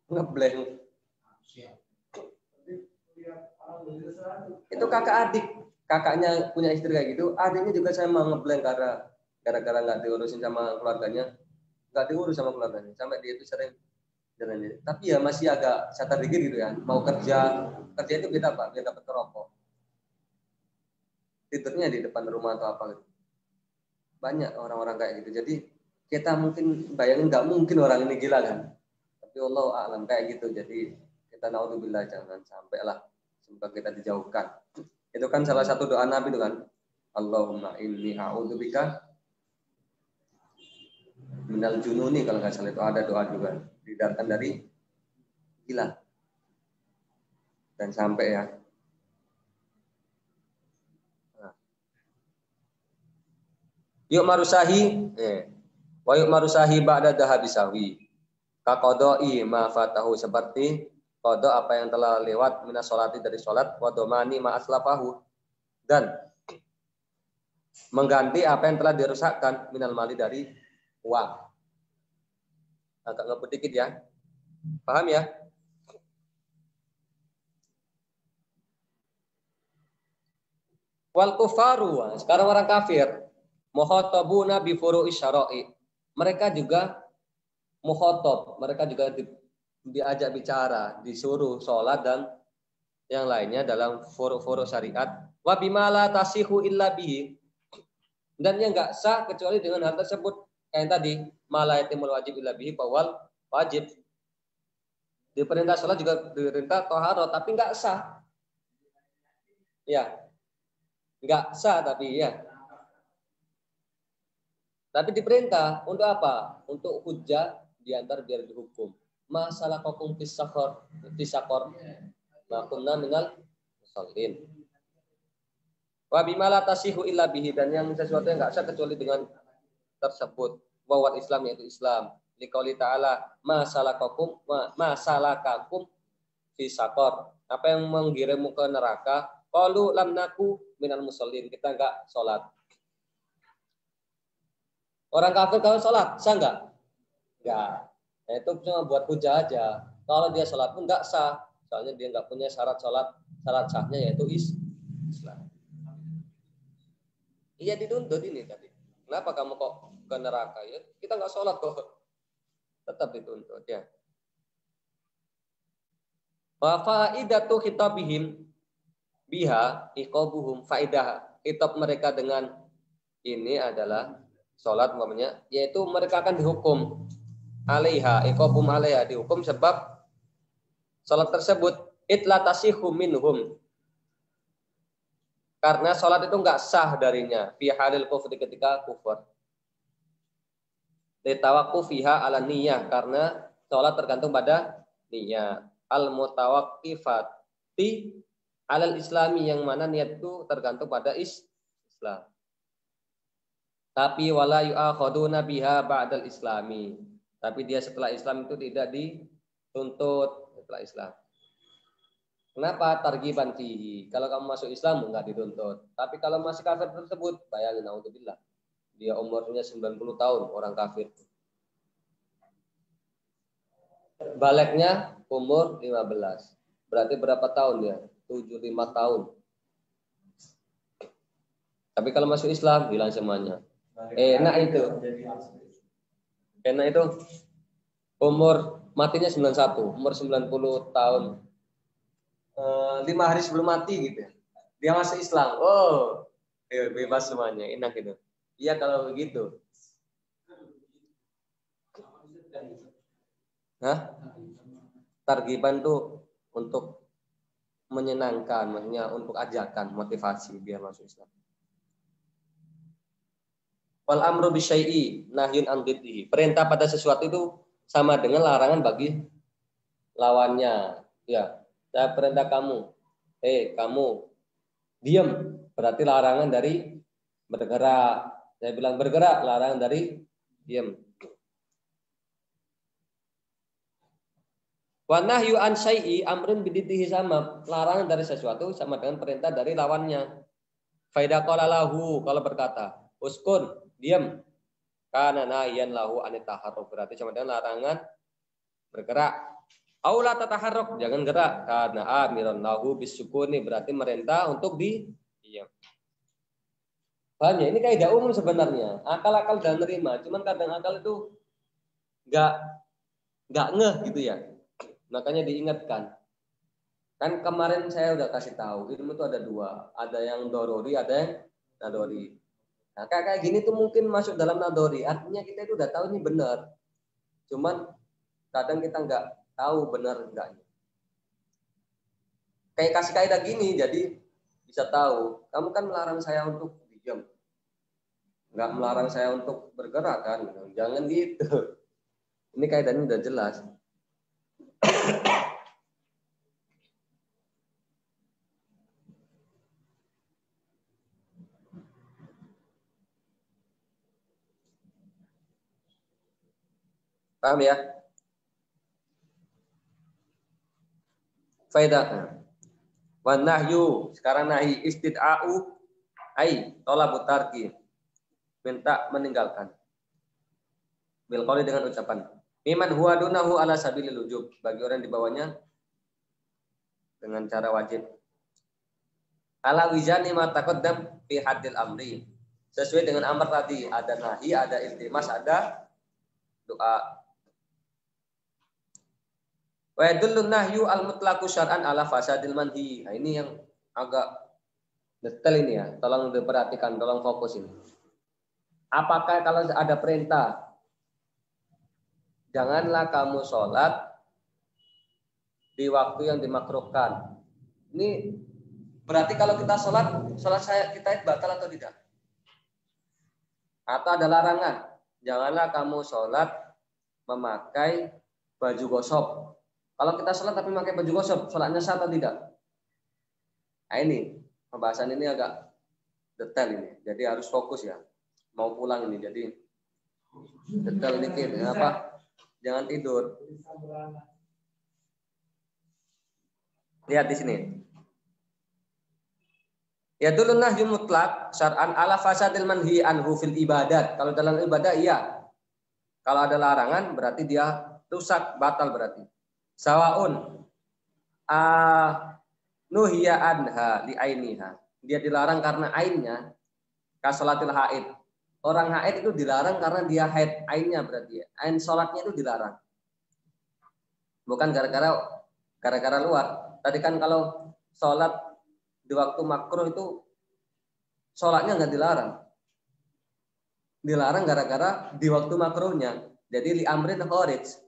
ngeblank. Itu kakak adik, kakaknya punya istri kayak gitu, adiknya juga sama ngeblank gara-gara nggak diurusin sama keluarganya, nggak diurus sama keluarganya, sampai dia itu sering jalan. Tapi ya masih agak sadar dikit gitu ya, mau kerja itu beda Pak, dia dapat rokok, tidurnya di depan rumah atau apa gitu. Banyak orang-orang kayak gitu. Jadi kita mungkin bayangin nggak mungkin orang ini gila kan, tapi Allah a'lam kayak gitu. Jadi kita naudzubillah jangan sampai lah, semoga kita dijauhkan. Itu kan salah satu doa Nabi itu kan, Allahumma inni a'udzubika minal jununi, kalau nggak salah itu ada doa juga, dihindarkan dari gila. Dan sampai ya. Yuk marusahi, wa yuk marusahi ba'da dahabisawi. Kaqodoi ma fatahu, seperti qada apa yang telah lewat minas sholati dari sholat, wa domani ma aslafahu, dan mengganti apa yang telah dirusakkan minal mali dari uang. Agak ngebut dikit ya. Paham ya? Wal kufaru, sekarang orang kafir, mukhatabuna bi furu'i syara'i. Mereka juga mukhatab, mereka juga diajak bicara, disuruh sholat dan yang lainnya dalam furu-furu syariat. Wa bima la tasihu illa bihi, dan yang enggak sah kecuali dengan hal tersebut. Kayak tadi, mala yatimul wajib illa bihi bawal wajib. Diperintah sholat juga diperintah toharoh, tapi enggak sah. Ya, enggak sah tapi ya. Tapi diperintah untuk apa? Untuk hujjah diantar biar dihukum. Masalah kokum fisakor, makunna minal musallin. Wa bima la tasihu illa bihi, dan yang sesuatu yang enggak sah kecuali dengan tersebut. Bahwa Islam yaitu Islam. Liqauli ta'ala masalakakum fisakor. Apa yang menggiringmu ke neraka? Qalu lam naku minal musallin, kita enggak sholat. Orang kafir kalau sholat, sah enggak? Enggak. Nah, itu cuma buat hujah aja. Kalau dia sholat pun enggak sah. Soalnya dia enggak punya syarat sholat. Syarat sahnya yaitu Islam. Iya dituntut ini tadi. Kenapa kamu kok ke neraka? Ya, kita enggak sholat kok. Tetap dituntut ya. Wa faidatu khitabihim biha iqabuhum, faidah kitab mereka dengan ini adalah sholat umpamanya, yaitu mereka akan dihukum alaiha, iqabum alaiha, dihukum sebab sholat tersebut itla tasihu minhum, karena sholat itu enggak sah darinya fi halil kufri, ketika kufur. Litawakku fiha ala niyah, karena sholat tergantung pada niyah. Al mutawaqqifati alal islami, yang mana niat itu tergantung pada Islam. Tapi wala yu'akhaduna biha ba'dal islami, tapi dia setelah Islam itu tidak dituntut setelah Islam. Kenapa? Targiban fihi. Kalau kamu masuk Islam enggak dituntut. Tapi kalau masih kafir tersebut, bayangin, naudzubillah, dia umurnya 90 tahun orang kafir. Baliknya umur 15. Berarti berapa tahun ya? 75 tahun. Tapi kalau masuk Islam hilang semuanya. Enak itu. Enak itu umur matinya 91, umur 90 tahun. 5 hari sebelum mati gitu. Dia masuk Islam. Oh, bebas semuanya, enak gitu. Iya kalau begitu. Hah? Targiban tuh untuk menyenangkan, maksudnya untuk ajakan, motivasi biar masuk Islam. Wal amru bisyai'i nahyun an diddihi. Perintah pada sesuatu itu sama dengan larangan bagi lawannya. Ya, saya perintah kamu. Kamu diam, berarti larangan dari bergerak. Saya bilang bergerak, larangan dari diam. Wa nahyu an syai'i amrun bididdihi sama. Larangan dari sesuatu sama dengan perintah dari lawannya. Faida qala lahu, kalau berkata, uskun, diam. Kana nahyan lahu anit taharruk, berarti sama dengan larangan bergerak. Aula tataharruk, jangan gerak. Karena amiran lahu bisukuni, berarti merintah untuk diam. Banyak ini kaidah umum sebenarnya. Akal-akal dan nerima, cuman kadang akal itu enggak ngeh gitu ya. Makanya diingatkan. Kan kemarin saya udah kasih tahu, ilmu itu ada dua. Ada yang dorori, ada yang nadori. Nah, kayak gini tuh mungkin masuk dalam nadori. Artinya kita itu udah tahu ini benar. Cuman kadang kita nggak tahu benar enggaknya. Kayak kasih kaidah gini, jadi bisa tahu. Kamu kan melarang saya untuk diam. Nggak melarang saya untuk bergerak kan. Jangan gitu. Ini kaidahnya udah jelas. Paham ya? Faidah. Wa nahyu, sekarang nahi istid'a'u ai talabut tarki. Minta meninggalkan. Bil qauli dengan ucapan. Miman huwa dunahu ala sabilil wujub, bagi orang di bawahnya dengan cara wajib. Ala wizani ma taqaddam fi haddil amri. Sesuai dengan amar tadi, ada nahi, ada iltimas, ada doa. Wa yadullu nahyu al-mutlaqu syar'an ala fasadil manhi. Nah, ini yang agak detail ini ya. Tolong diperhatikan, tolong fokus ini. Apakah kalau ada perintah, janganlah kamu sholat di waktu yang dimakruhkan. Ini berarti kalau kita sholat kita batal atau tidak? Atau ada larangan, janganlah kamu sholat memakai baju gosok. Kalau kita sholat tapi memakai baju gosok, sholatnya sah atau tidak? Nah ini, pembahasan ini agak detail ini. Jadi harus fokus ya. Mau pulang ini, jadi detail dikit. Kenapa? Jangan tidur. Lihat di sini. Ya dulu nahyu mutlak syar'an ala fasadil manhi anhu fil ibadat. Kalau dalam ibadah iya. Kalau ada larangan berarti dia rusak, batal berarti. Sawaun nuhiya anha li ainiha. Dia dilarang karena ainnya, kasolatil haid. Orang haid itu dilarang karena dia haid, ainnya berarti ya. Ain sholatnya itu dilarang. Bukan gara-gara luar. Tadi kan kalau sholat di waktu makruh itu sholatnya nggak dilarang. Dilarang gara-gara di waktu makruhnya. Jadi li amrin kharij.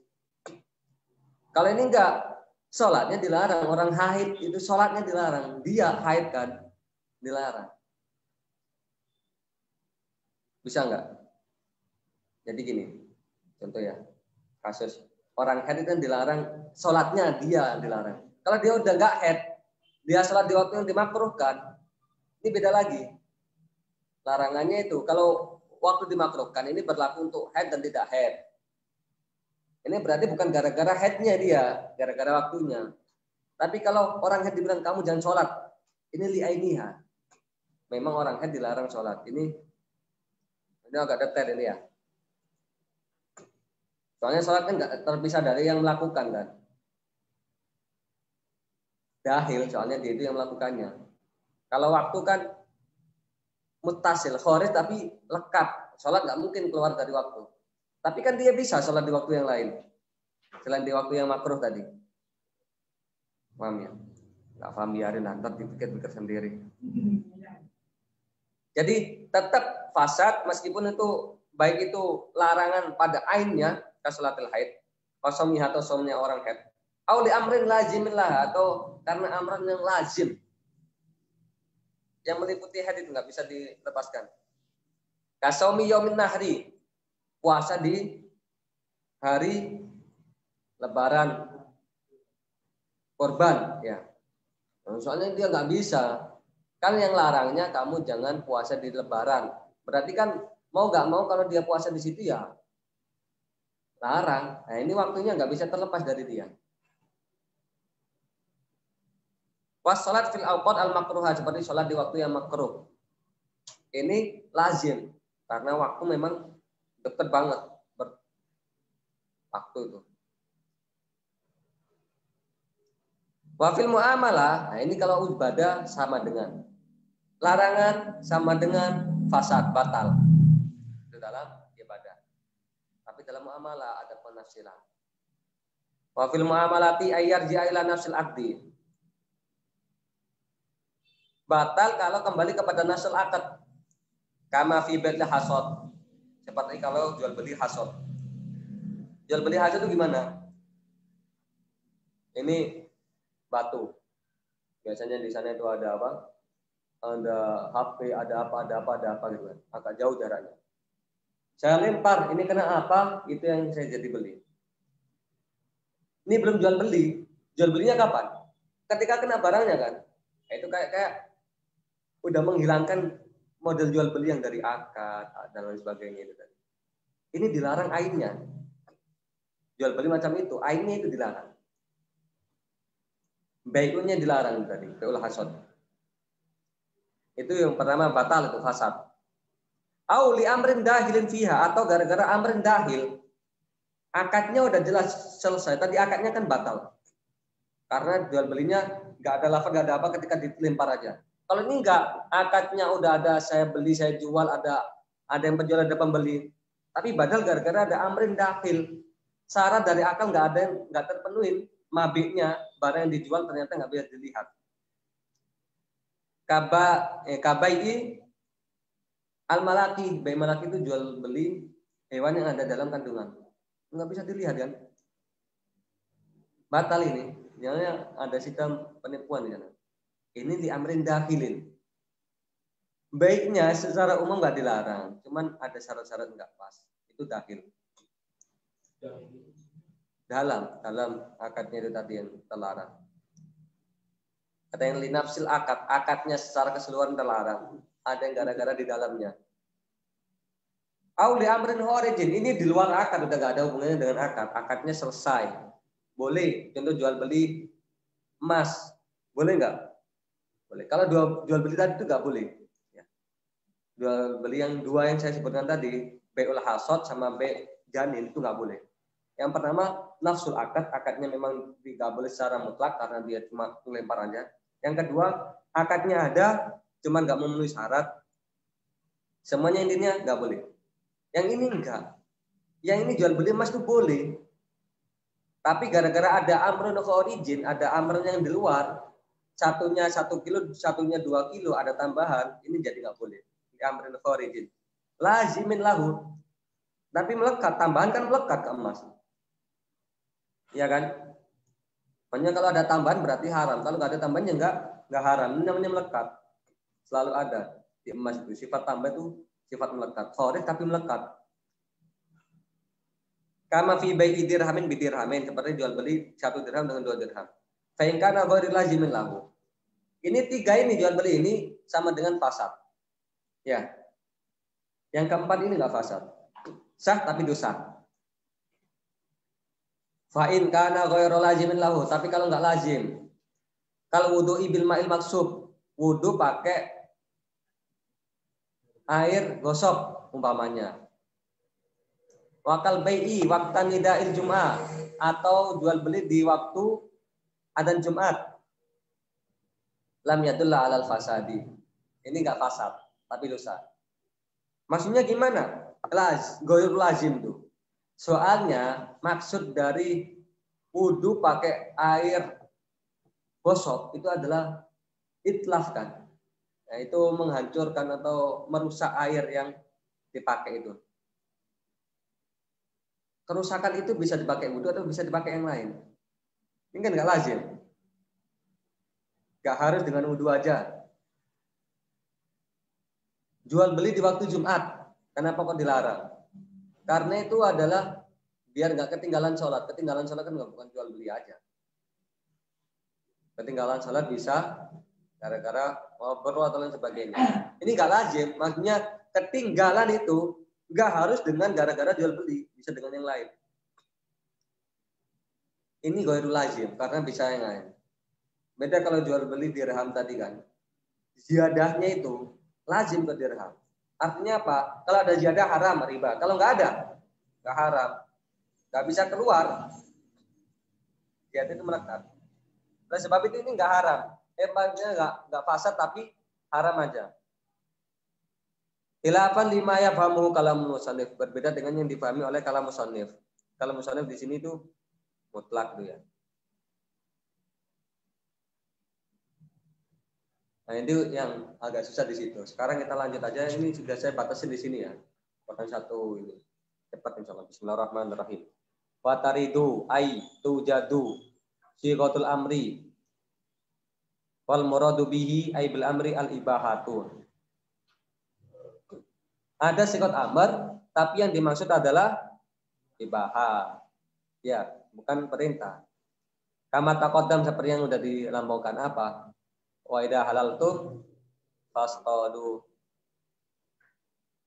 Kalau ini enggak, sholatnya dilarang. Orang haid itu sholatnya dilarang. Dia haid kan, dilarang. Bisa enggak? Jadi gini, contoh ya, kasus orang haid itu kan dilarang, sholatnya dia dilarang. Kalau dia udah enggak haid, dia sholat di waktu yang dimakruhkan, ini beda lagi. Larangannya itu, kalau waktu dimakruhkan ini berlaku untuk haid dan tidak haid. Ini berarti bukan gara-gara headnya dia, gara-gara waktunya. Tapi kalau orang head dibilang kamu jangan sholat, ini li'ainiha. Memang orang head dilarang sholat. Ini agak detail ini ya. Soalnya sholat kan nggak terpisah dari yang melakukan kan. Dahil, soalnya dia itu yang melakukannya. Kalau waktu kan muttasil, kharij tapi lekat. Sholat nggak mungkin keluar dari waktu. Tapi kan dia bisa sholat di waktu yang lain. Selain di waktu yang makruh tadi. Paham ya? Nggak paham biarin, nanti dipikir-pikir sendiri. Jadi tetap fasad meskipun itu baik itu larangan pada ainnya kasolatil haid, kosomnya atau somnya orang haid, auli amrin lazimin lah atau karena amran yang lazim yang meliputi haid itu nggak bisa dilepaskan. Kasomi yomin nahri, puasa di hari Lebaran korban ya. Soalnya dia nggak bisa. Kan yang larangnya kamu jangan puasa di Lebaran. Berarti kan mau nggak mau kalau dia puasa di situ ya larang. Nah ini waktunya nggak bisa terlepas dari dia. Was sholat fil awqat al makruha, seperti sholat di waktu yang makruh. Ini lazim karena waktu memang dekat banget waktu itu. Wafil muamalah, nah ini kalau ibadah sama dengan larangan, sama dengan fasad, batal. Itu dalam ibadah. Tapi dalam muamalah ada penafsiran. Wafil muamalati ayyarji'a ila nafsil aqdi. Batal kalau kembali kepada nafsul akad. Kama fi bai'il hasad. Seperti kalau jual beli hasad. Jual beli hasad itu gimana? Ini batu. Biasanya di sana itu ada apa? Ada HP, ada apa gitu kan. Agak jauh jaraknya. Saya lempar, ini kena apa? Itu yang saya jadi beli. Ini belum jual beli. Jual belinya kapan? Ketika kena barangnya kan. Itu kayak udah menghilangkan model jual beli yang dari akad dan lain sebagainya itu tadi. Ini dilarang ainnya. Jual beli macam itu, ainnya itu dilarang. Baiknya dilarang tadi, bai'ul hasad. Itu yang pertama batal itu fasad. Au li amrin dahilin fiha, atau gara-gara amrin dahil. Akadnya udah jelas selesai. Tadi akadnya kan batal. Karena jual belinya nggak ada lafaz, nggak ada apa ketika dilempar aja. Kalau ini enggak, akadnya udah ada, saya beli, saya jual, ada yang penjual, ada pembeli. Tapi badal gara-gara ada amrin dahil. Syarat dari akal nggak terpenuhi. Mabiknya barang yang dijual ternyata nggak bisa dilihat. Kabai al-malaki, bayi malaki itu jual beli hewan yang ada dalam kandungan. Nggak bisa dilihat kan? Batal ini. Misalnya ada sistem penipuan di sana. Ini di amrin dahilin. Baiknya secara umum nggak dilarang, cuman ada syarat-syarat nggak pas. Itu dahil. Dalam akadnya itu tadi yang terlarang. Ada yang linafsil akadnya secara keseluruhan terlarang. Ada yang gara-gara di dalamnya. Au li amrin kharijin, ini di luar akad, udah nggak ada hubungannya dengan akad. Akadnya selesai. Boleh, contoh jual beli emas, boleh nggak? Boleh. Kalau jual beli tadi itu nggak boleh. Ya. Jual beli yang dua yang saya sebutkan tadi, bai'ul hasad sama bai' janin itu nggak boleh. Yang pertama nafsul akad, akadnya memang tidak boleh secara mutlak karena dia cuma lempar aja. Yang kedua akadnya ada, cuman nggak memenuhi syarat. Semuanya intinya nggak boleh. Yang ini enggak. Yang ini jual beli emas itu boleh. Tapi gara-gara ada amrun kharijin, ada amrun yang di luar, satunya 1 kilo, satunya 2 kilo, ada tambahan, ini jadi nggak boleh. Ini amrun kharijin. Lazimin lahu. Tapi melekat, tambahan kan melekat ke emas. Iya kan? Pokoknya kalau ada tambahan berarti haram. Kalau nggak ada tambahannya nggak haram. Ini namanya melekat. Selalu ada di emas itu. Sifat tambah itu sifat melekat. Kharij tapi melekat. Kama fi bai'i dirhamin bidirhamin, seperti jual beli 1 dirham dengan 2 dirham. Fa in kana ghairil lazimin lahu. Ini 3 ini jual beli ini sama dengan fasad. Ya. Yang keempat ini nggak fasad. Sah tapi dosa. Fa'in kana ghairu lazimin lahu, tapi kalau nggak lazim. Kalau wudu'i bil ma'il maksub, wudu pakai air gosok umpamanya. Wakal bai'i waqtan nida'il jum'ah, atau jual beli di waktu adzan Jumat. Lam yadulla 'alal fasadi. Ini nggak fasad. tapi dosa. Maksudnya gimana? Ghairul lazim tuh. Soalnya maksud dari wudu pakai air gosok itu adalah itlaf kan. Nah, itu menghancurkan atau merusak air yang dipakai itu. Kerusakan itu bisa dipakai wudu atau bisa dipakai yang lain. Ini kan nggak lazim. Nggak harus dengan wudu aja. Jual beli di waktu Jumat. Kenapa kok dilarang? Karena itu adalah biar nggak ketinggalan sholat. Ketinggalan sholat kan nggak bukan jual beli aja. Ketinggalan sholat bisa gara-gara ngobrol atau lain sebagainya. Ini nggak lazim. Maksudnya ketinggalan itu nggak harus dengan gara-gara jual beli. Bisa dengan yang lain. Ini ghairul lazim. Karena bisa yang lain. Beda kalau jual beli dirham tadi kan. Ziyadahnya itu lazim ke dirham. Artinya apa? Kalau ada ziyadah haram riba. Kalau nggak ada, nggak haram. Nggak bisa keluar. Ziyadah itu melekat. Oleh sebab itu ini nggak haram. Maksudnya nggak fasad tapi haram aja. Khilafan lima ya fahamuhu kalam musannif. Berbeda dengan yang dipahami oleh kalam musannif. Kalam musannif di sini itu mutlak tuh ya. Nah, itu yang agak susah di situ. Sekarang kita lanjut aja. Ini sudah saya batasi di sini ya. Bukan satu ini. Cepat insyaallah. Bismillahirrahmanirrahim. Wa taridu ay tujadu siqatul amri wal muradu bihi ay bil amri al ibahatu. Ada siqat amr, tapi yang dimaksud adalah ibahah. Ya, bukan perintah. Kama taqaddam seperti yang sudah dilambaukan apa? Wa idza halaltum fastadu.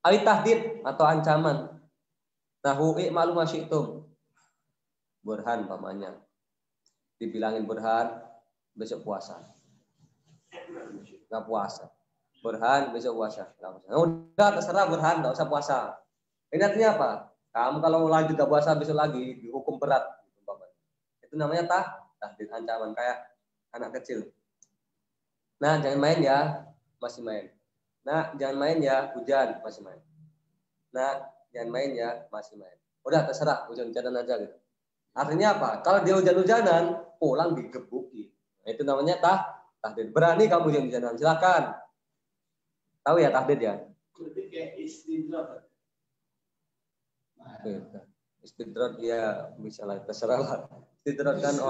Ai tahdid atau ancaman. Nahu i'malu masyitum. Burhan pamannya. Dibilangin burhan besok puasa. Enggak puasa. Burhan besok puasa. Udah terserah burhan enggak usah puasa. Ini artinya apa? Kamu kalau lanjut enggak puasa besok lagi dihukum berat. Itu namanya tahdid ancaman kayak anak kecil. Nah, jangan main ya, masih main. Nah, jangan main ya, hujan, masih main. Nah, jangan main ya, masih main. Udah terserah, hujan-hujanan aja gitu. Artinya apa? Kalau dia hujan-hujanan, pulang digebuki. Nah, itu namanya tahdid. Berani kamu hujan-hujanan, silakan. Tahu ya tahdid ya? Berarti kayak istidrat. Istidrat ya bisa lah, terserah lah. Istidrat kan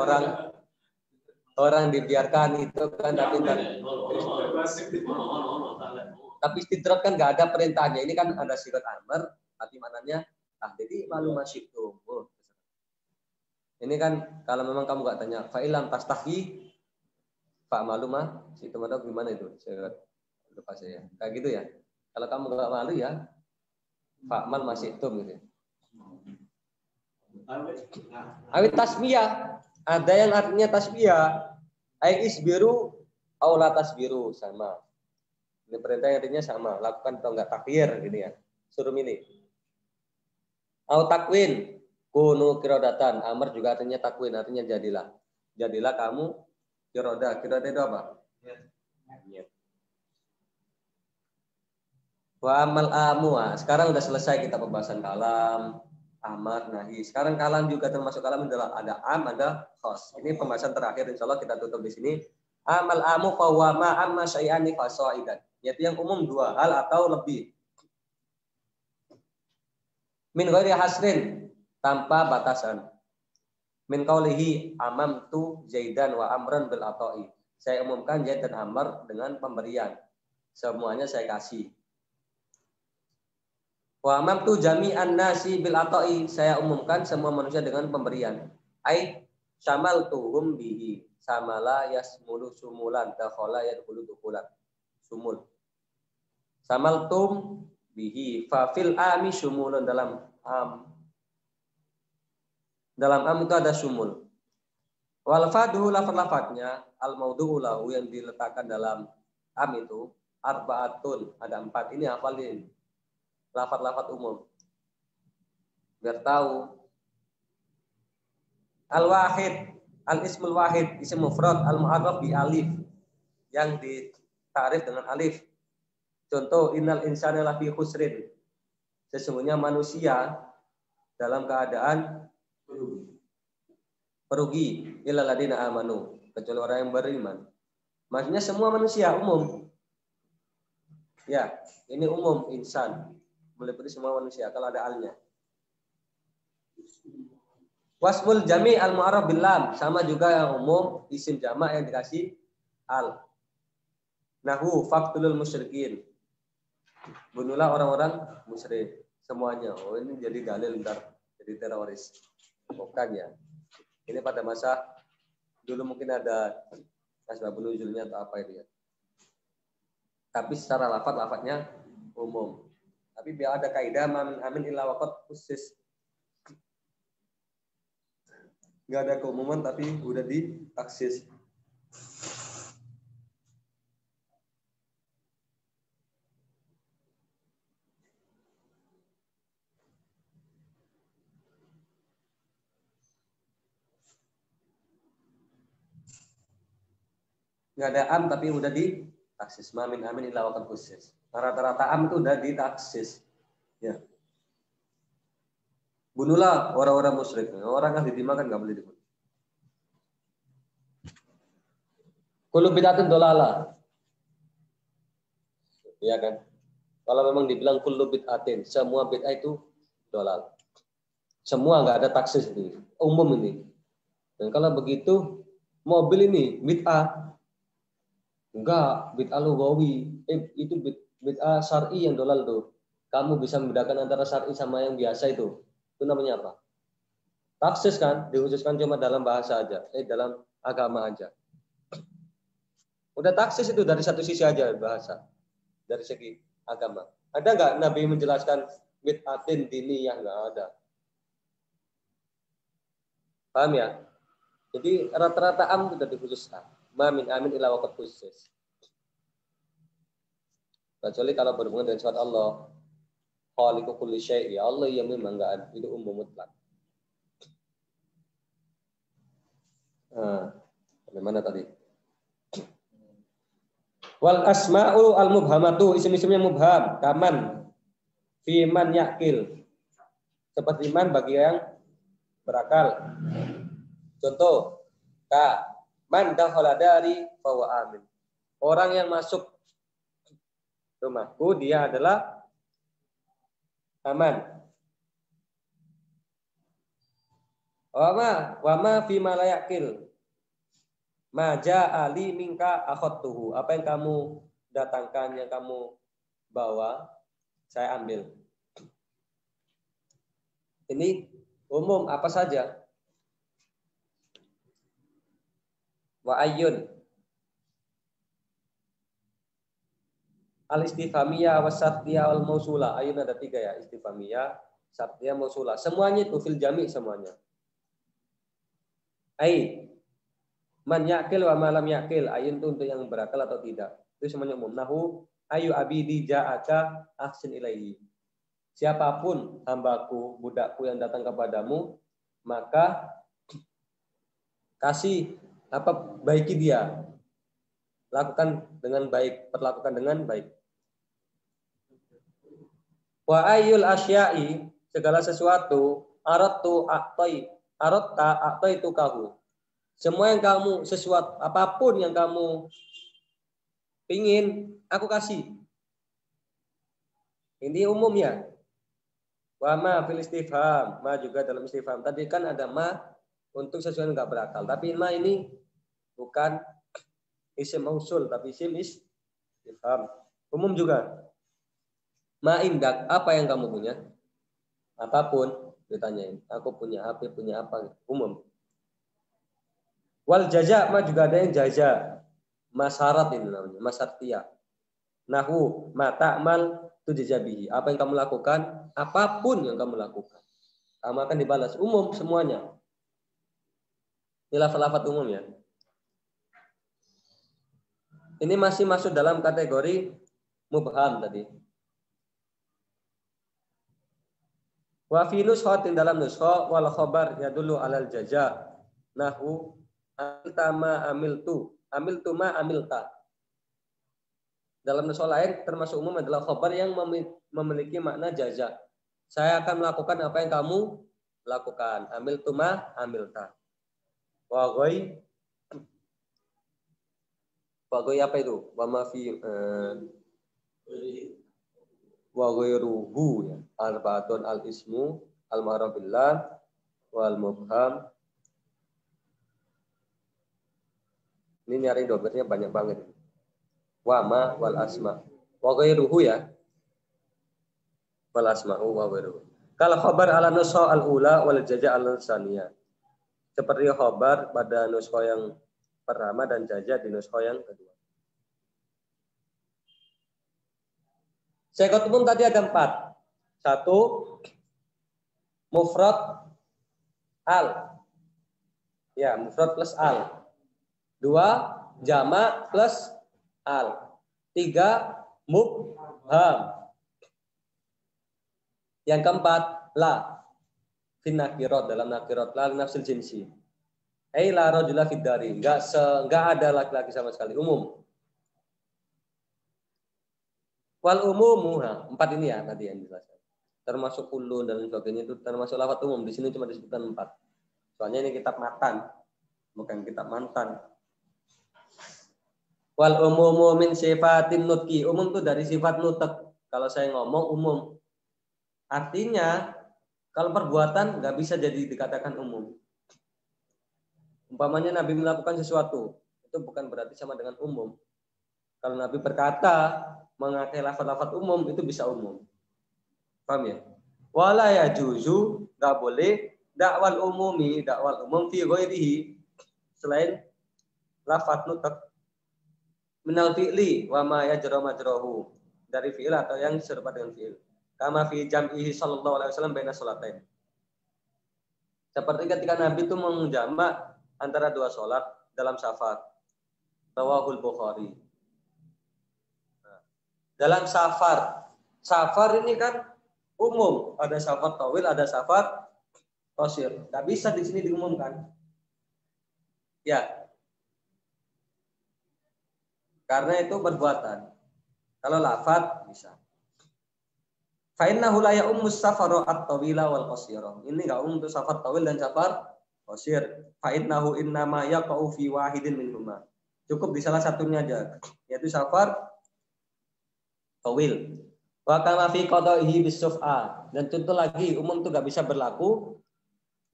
orang dibiarkan itu kan tapi istidrat kan nggak ada perintahnya. Ini kan ada sirat amr tapi maknanya jadi malu masyitum. Ini kan kalau memang kamu nggak tanya fa'ilam tastahi fa malu mah situ atau gimana itu sirat lupa saya kayak gitu ya. Kalau kamu nggak malu ya fa'mal masyitum gitu ya. Awit tasmiyah ada yang artinya tasbiyah, ai isbiru au la tasbiru sama. Ini perintah artinya sama, lakukan atau enggak takbir gitu ya. Suruh milih. Au takwin, kunu kirodatan, amr juga artinya takwin, artinya jadilah. Jadilah kamu kiroda. Kiroda itu apa? Niat. Wa amal amua. Sekarang udah selesai kita pembahasan kalam. Amar, nahi. Sekarang kalam juga termasuk kalam adalah ada am, ada khos. Ini pembahasan terakhir, insya Allah kita tutup di sini. Amal amu fahuwa ma amma syai'ani fasaidan. Yaitu yang umum dua hal atau lebih. Min ghairi hasrin, tanpa batasan. Min qaulihi amamtu Zaidan wa Amran bil ata'i. Saya umumkan Zaid dan Amr dengan pemberian. Semuanya saya kasih. Wa amamtu jami'an nasi bil ata'i, saya umumkan semua manusia dengan pemberian. Ai syamaltuhum bihi, samala yasmulu sumulan, dakhala yadkhulu dukhulan. Sumul. Samaltum bihi fa fil ami sumulun, dalam am itu ada sumul. Wal fadhu lafaz-lafaznya al maudu'u lahu yang diletakkan dalam am itu arbaatun, ada 4. Ini hafalin. Lafaz-lafaz umum. Biar tahu. Al-wahid, al-ismul wahid, isim mufrad, al-mu'arraf bi alif. Yang ditarif dengan alif. Contoh, innal insana lafi khusrin. Sesungguhnya manusia dalam keadaan perugi, illal ladina amanu, kecuali orang yang beriman. Maksudnya semua manusia umum. Ya, ini umum insan, meliputi semua manusia kalau ada alnya. Wasmul jami al mu'arraf bil lam, sama juga yang umum isim jamak yang dikasih al. Nahu faqtulul musyrikin. Bunuhlah orang-orang musyrik semuanya. Oh, ini jadi dalil ntar jadi teroris. Bukan ya. Ini pada masa dulu mungkin ada asbabun nuzulnya atau apa itu ya. Tapi secara lafadz-lafadznya umum. Tapi biar ada kaidah amin illa waqad khusus. Enggak ada keumuman tapi udah ditaksis. Enggak ada am tapi udah ditaksis. Mamin amin illa waqad khusus. Rata-rata am itu udah ditaksis. Ya. Bunuhlah orang-orang musyrik. Orang ahli dimakan nggak boleh dibunuh. Kullu bid'atin dolalah. Iya kan? Kalau memang dibilang kullu bid'atin, semua bid'ah itu dolal. Semua nggak ada taksis ini. Umum ini. Dan kalau begitu, mobil ini bid'ah. Enggak, bid'ah lughawi. Itu bid'ah syar'i yang dolal tuh. Kamu bisa membedakan antara syar'i sama yang biasa itu. Itu namanya apa? Taksis kan, dikhususkan cuma dalam bahasa aja, dalam agama aja. Udah taksis itu dari satu sisi aja bahasa, dari segi agama. Ada nggak Nabi menjelaskan bid'atin diniyah? Nggak ada. Paham ya? Jadi rata-rata am sudah dikhususkan. Ma min amin illa waqad khusus. Kecuali kalau berhubungan dengan sifat Allah. Khaliqu kulli syai', ya Allah yang memang enggak ada, itu umum mutlak. Bagaimana tadi? Wal asma'u al mubhamatu, isim-isimnya mubham, kaman fi man yaqil. Seperti man bagi yang berakal. Contoh, ka man dakhala dari fa huwa amin. Orang yang masuk rumahku dia adalah aman. Wama fi ma la yaqil. Ma ja'a ali minka akhadtuhu. Apa yang kamu datangkan, yang kamu bawa, saya ambil. Ini umum apa saja. Wa ayyun al-istifhamiyah wa syartiyah wal mausula. Ayun ada 3 ya, istifhamiyah, syartiyah, mausula. Semuanya itu fil jami' semuanya. Ai man yaqil wa ma lam yaqil. Ayun itu untuk yang berakal atau tidak. Itu semuanya umum. Nahu ayu abidi ja'aka ahsin ilaihi. Siapapun hambaku, budakku yang datang kepadamu, maka kasih baiki dia. Lakukan dengan baik, perlakukan dengan baik. Wa ayyul asya'i, segala sesuatu, aradta a'taitukahu. Semua yang kamu, sesuatu apapun yang kamu pingin, aku kasih. Ini umumnya. Wa ma fil istifham, ma juga dalam istifham. Tadi kan ada ma untuk sesuatu yang enggak berakal, tapi ma ini bukan isim mausul tapi isim istifham. Umum juga. Ma indak, apa yang kamu punya? Apapun ditanyain. Aku punya HP, punya apa? Umum. Wal jaza, ma juga ada yang jaza. Masyarat ini namanya, masyartiyah. Nahu ma ta'mal tujazabihi. Apa yang kamu lakukan? Apapun yang kamu lakukan, kamu akan dibalas. Umum semuanya. Ini lafaz-lafaz umum ya. Ini masih masuk dalam kategori mubham tadi. Wa fi nuskhatin, dalam nuskha wal khabar yadullu alal jaza. Nahu amilta ma amiltu ma amilta. Dalam nuskha lain termasuk umum adalah khabar yang memiliki makna jaza. Saya akan melakukan apa yang kamu lakukan. Amil tuma, amil ta. Wa ghoi apa itu? Wa ma fi wa ghairuhu ya. Al-batun al-ismu al-ma'ruf billah wal mubham. Ini nyari dobernya banyak banget. Wa ma wal asma. Wa ghairuhu ya. Wal asma'u wa ghairuhu. Kalau khabar ala nuskha al-ula wal jaza al-tsaniyah. Seperti khabar pada nuskha yang pertama dan jaza di nuskha yang kedua. Siqat umum tadi ada 4. 1 mufrad al. Ya, mufrad plus al. 2 jamak plus al. 3 mubham. Yang keempat, la fin nakirat, dalam nakirat, la nafsil jinsi. La rajula fid dari, enggak ada laki-laki sama sekali, umum. Wal umumu, 4 ini ya tadi yang dijelaskan. Termasuk kulun dan sebagainya itu termasuk lafaz umum. Di sini cuma disebutkan 4. Soalnya ini kitab matan, bukan kitab mantan. Wal umumu min sifatin nutqi, umum itu dari sifat nutek. Kalau saya ngomong umum. Artinya, kalau perbuatan nggak bisa jadi dikatakan umum. Umpamanya Nabi melakukan sesuatu, itu bukan berarti sama dengan umum. Kalau Nabi berkata, mengakai lafaz-lafaz umum, itu bisa umum. Paham ya? Wala ya juzu, nggak boleh, dakwal umum fi ghairihi, selain lafaz nutak. Minal fi'li, wa ma yajra majrahu, dari fi'il atau yang serupa dengan fi'il. Kama fi jam'ihi sallallahu alaihi wasallam baina sholatain. Seperti ketika Nabi itu menjamak antara 2 sholat dalam safar. Rawahul Bukhari. Nah, dalam safar ini kan umum, ada safar tawil, ada safar qasir. Enggak bisa di sini diumumkan. Ya. Karena itu perbuatan. Kalau lafaz bisa. Fa innahu la ya'ummus safara at-tawila wal qasira. Ini enggak umum untuk safar tawil dan safar qasir. Fa innahu innama yaqa'u fi wahidin minhuma. Cukup di salah satunya aja, yaitu safar tawil. Wa kama fi qada'ihi bis-suf'a. Dan contoh lagi, umum itu enggak bisa berlaku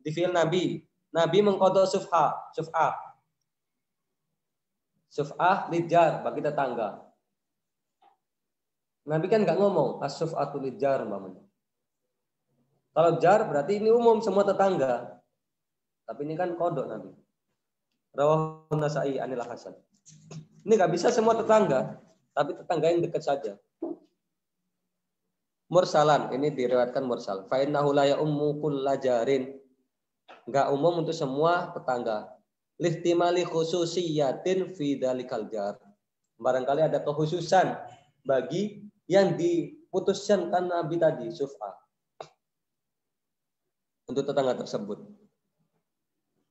di fi'il Nabi. Nabi mengqada suf'a. Suf'ah lijar bagi tetangga. Nabi kan nggak ngomong as-suf'atul lijar umpamanya. Kalau jar berarti ini umum semua tetangga. Tapi ini kan kodok Nabi. Rawahu Nasa'i anil Hasan. Ini nggak bisa semua tetangga, tapi tetangga yang dekat saja. Mursalan, ini diriwayatkan mursal. Fa innahu la ya'ummu kullajarin. Nggak umum untuk semua tetangga. Lihtimali khususiyatin fi dalikal jar. Barangkali ada kekhususan bagi yang diputuskan kan Nabi tadi, suf'ah. Untuk tetangga tersebut.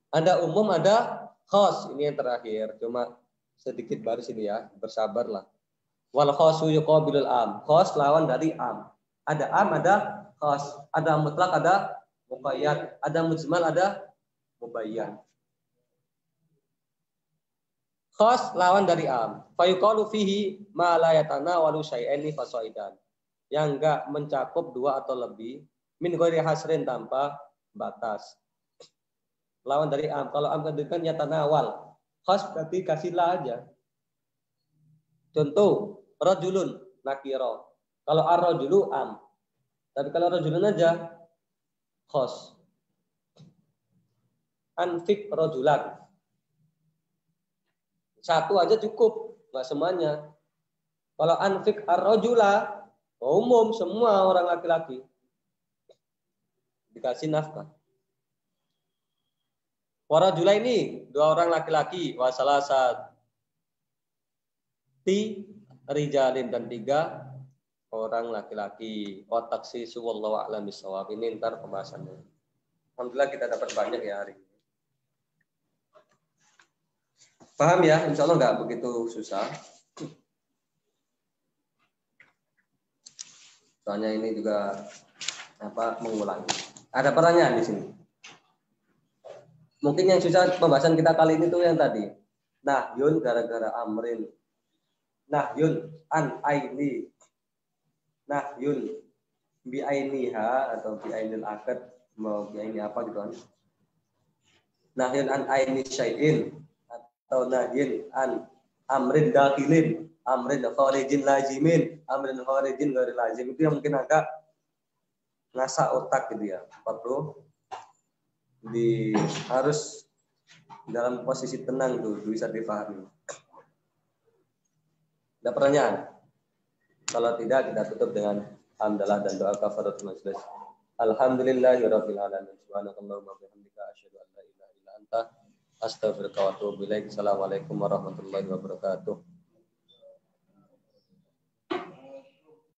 Ada umum, ada khas. Ini yang terakhir. Cuma sedikit baris ini ya. Bersabarlah. Wal khasu yuqabilul am. Khas lawan dari am. Ada am, ada khas. Ada mutlak, ada muqayyad. Ada mujmal, ada mubayyan. Khas lawan dari am. Fayuqalu fihi ma la yatanawalu syai'aini fasaidan. Yang enggak mencakup 2 atau lebih min ghairi hasrin tanpa batas. Lawan dari am. Kalau am kan yatanawal. Khas berarti kasihlah aja. Contoh, rajulun nakira. Kalau ar-rajulu am. Tapi kalau rajulun aja khas. Anfik rajulan. Satu aja cukup, nggak semuanya. Kalau anfik ar-rajula, umum semua orang laki-laki dikasih nafkah. Warajula ini 2 orang laki-laki, wasalasati rijalin dan 3 orang laki-laki. Wataksisu wallahu a'lam bishawab. Ini ntar pembahasannya. Alhamdulillah kita dapat banyak ya hari ini. Paham ya? Insya Allah nggak begitu susah. Soalnya ini juga mengulangi. Ada pertanyaan di sini. Mungkin yang susah pembahasan kita kali ini tuh yang tadi. Nahyun gara-gara amrin. Nahyun an aini. Nahyun bi ainiha atau bi ainil akad, mau bi aini apa gitu kan. Nahyun an aini syai'in atau nahyun an amrin dakhilin, amrin kharijin lazimin, amrin kharijin ghairi lazim. Itu yang mungkin agak ngasak otak gitu ya. Perlu harus dalam posisi tenang tuh bisa dipahami. Ada pertanyaan? Kalau tidak, kita tutup dengan hamdalah dan doa kafaratul majlis. Alhamdulillahirabbil alamin. Subhanakallahumma wa bihamdika asyhadu an la ilaha illa anta astaghfiruka wa atubu ilaik. Assalamualaikum warahmatullahi wabarakatuh.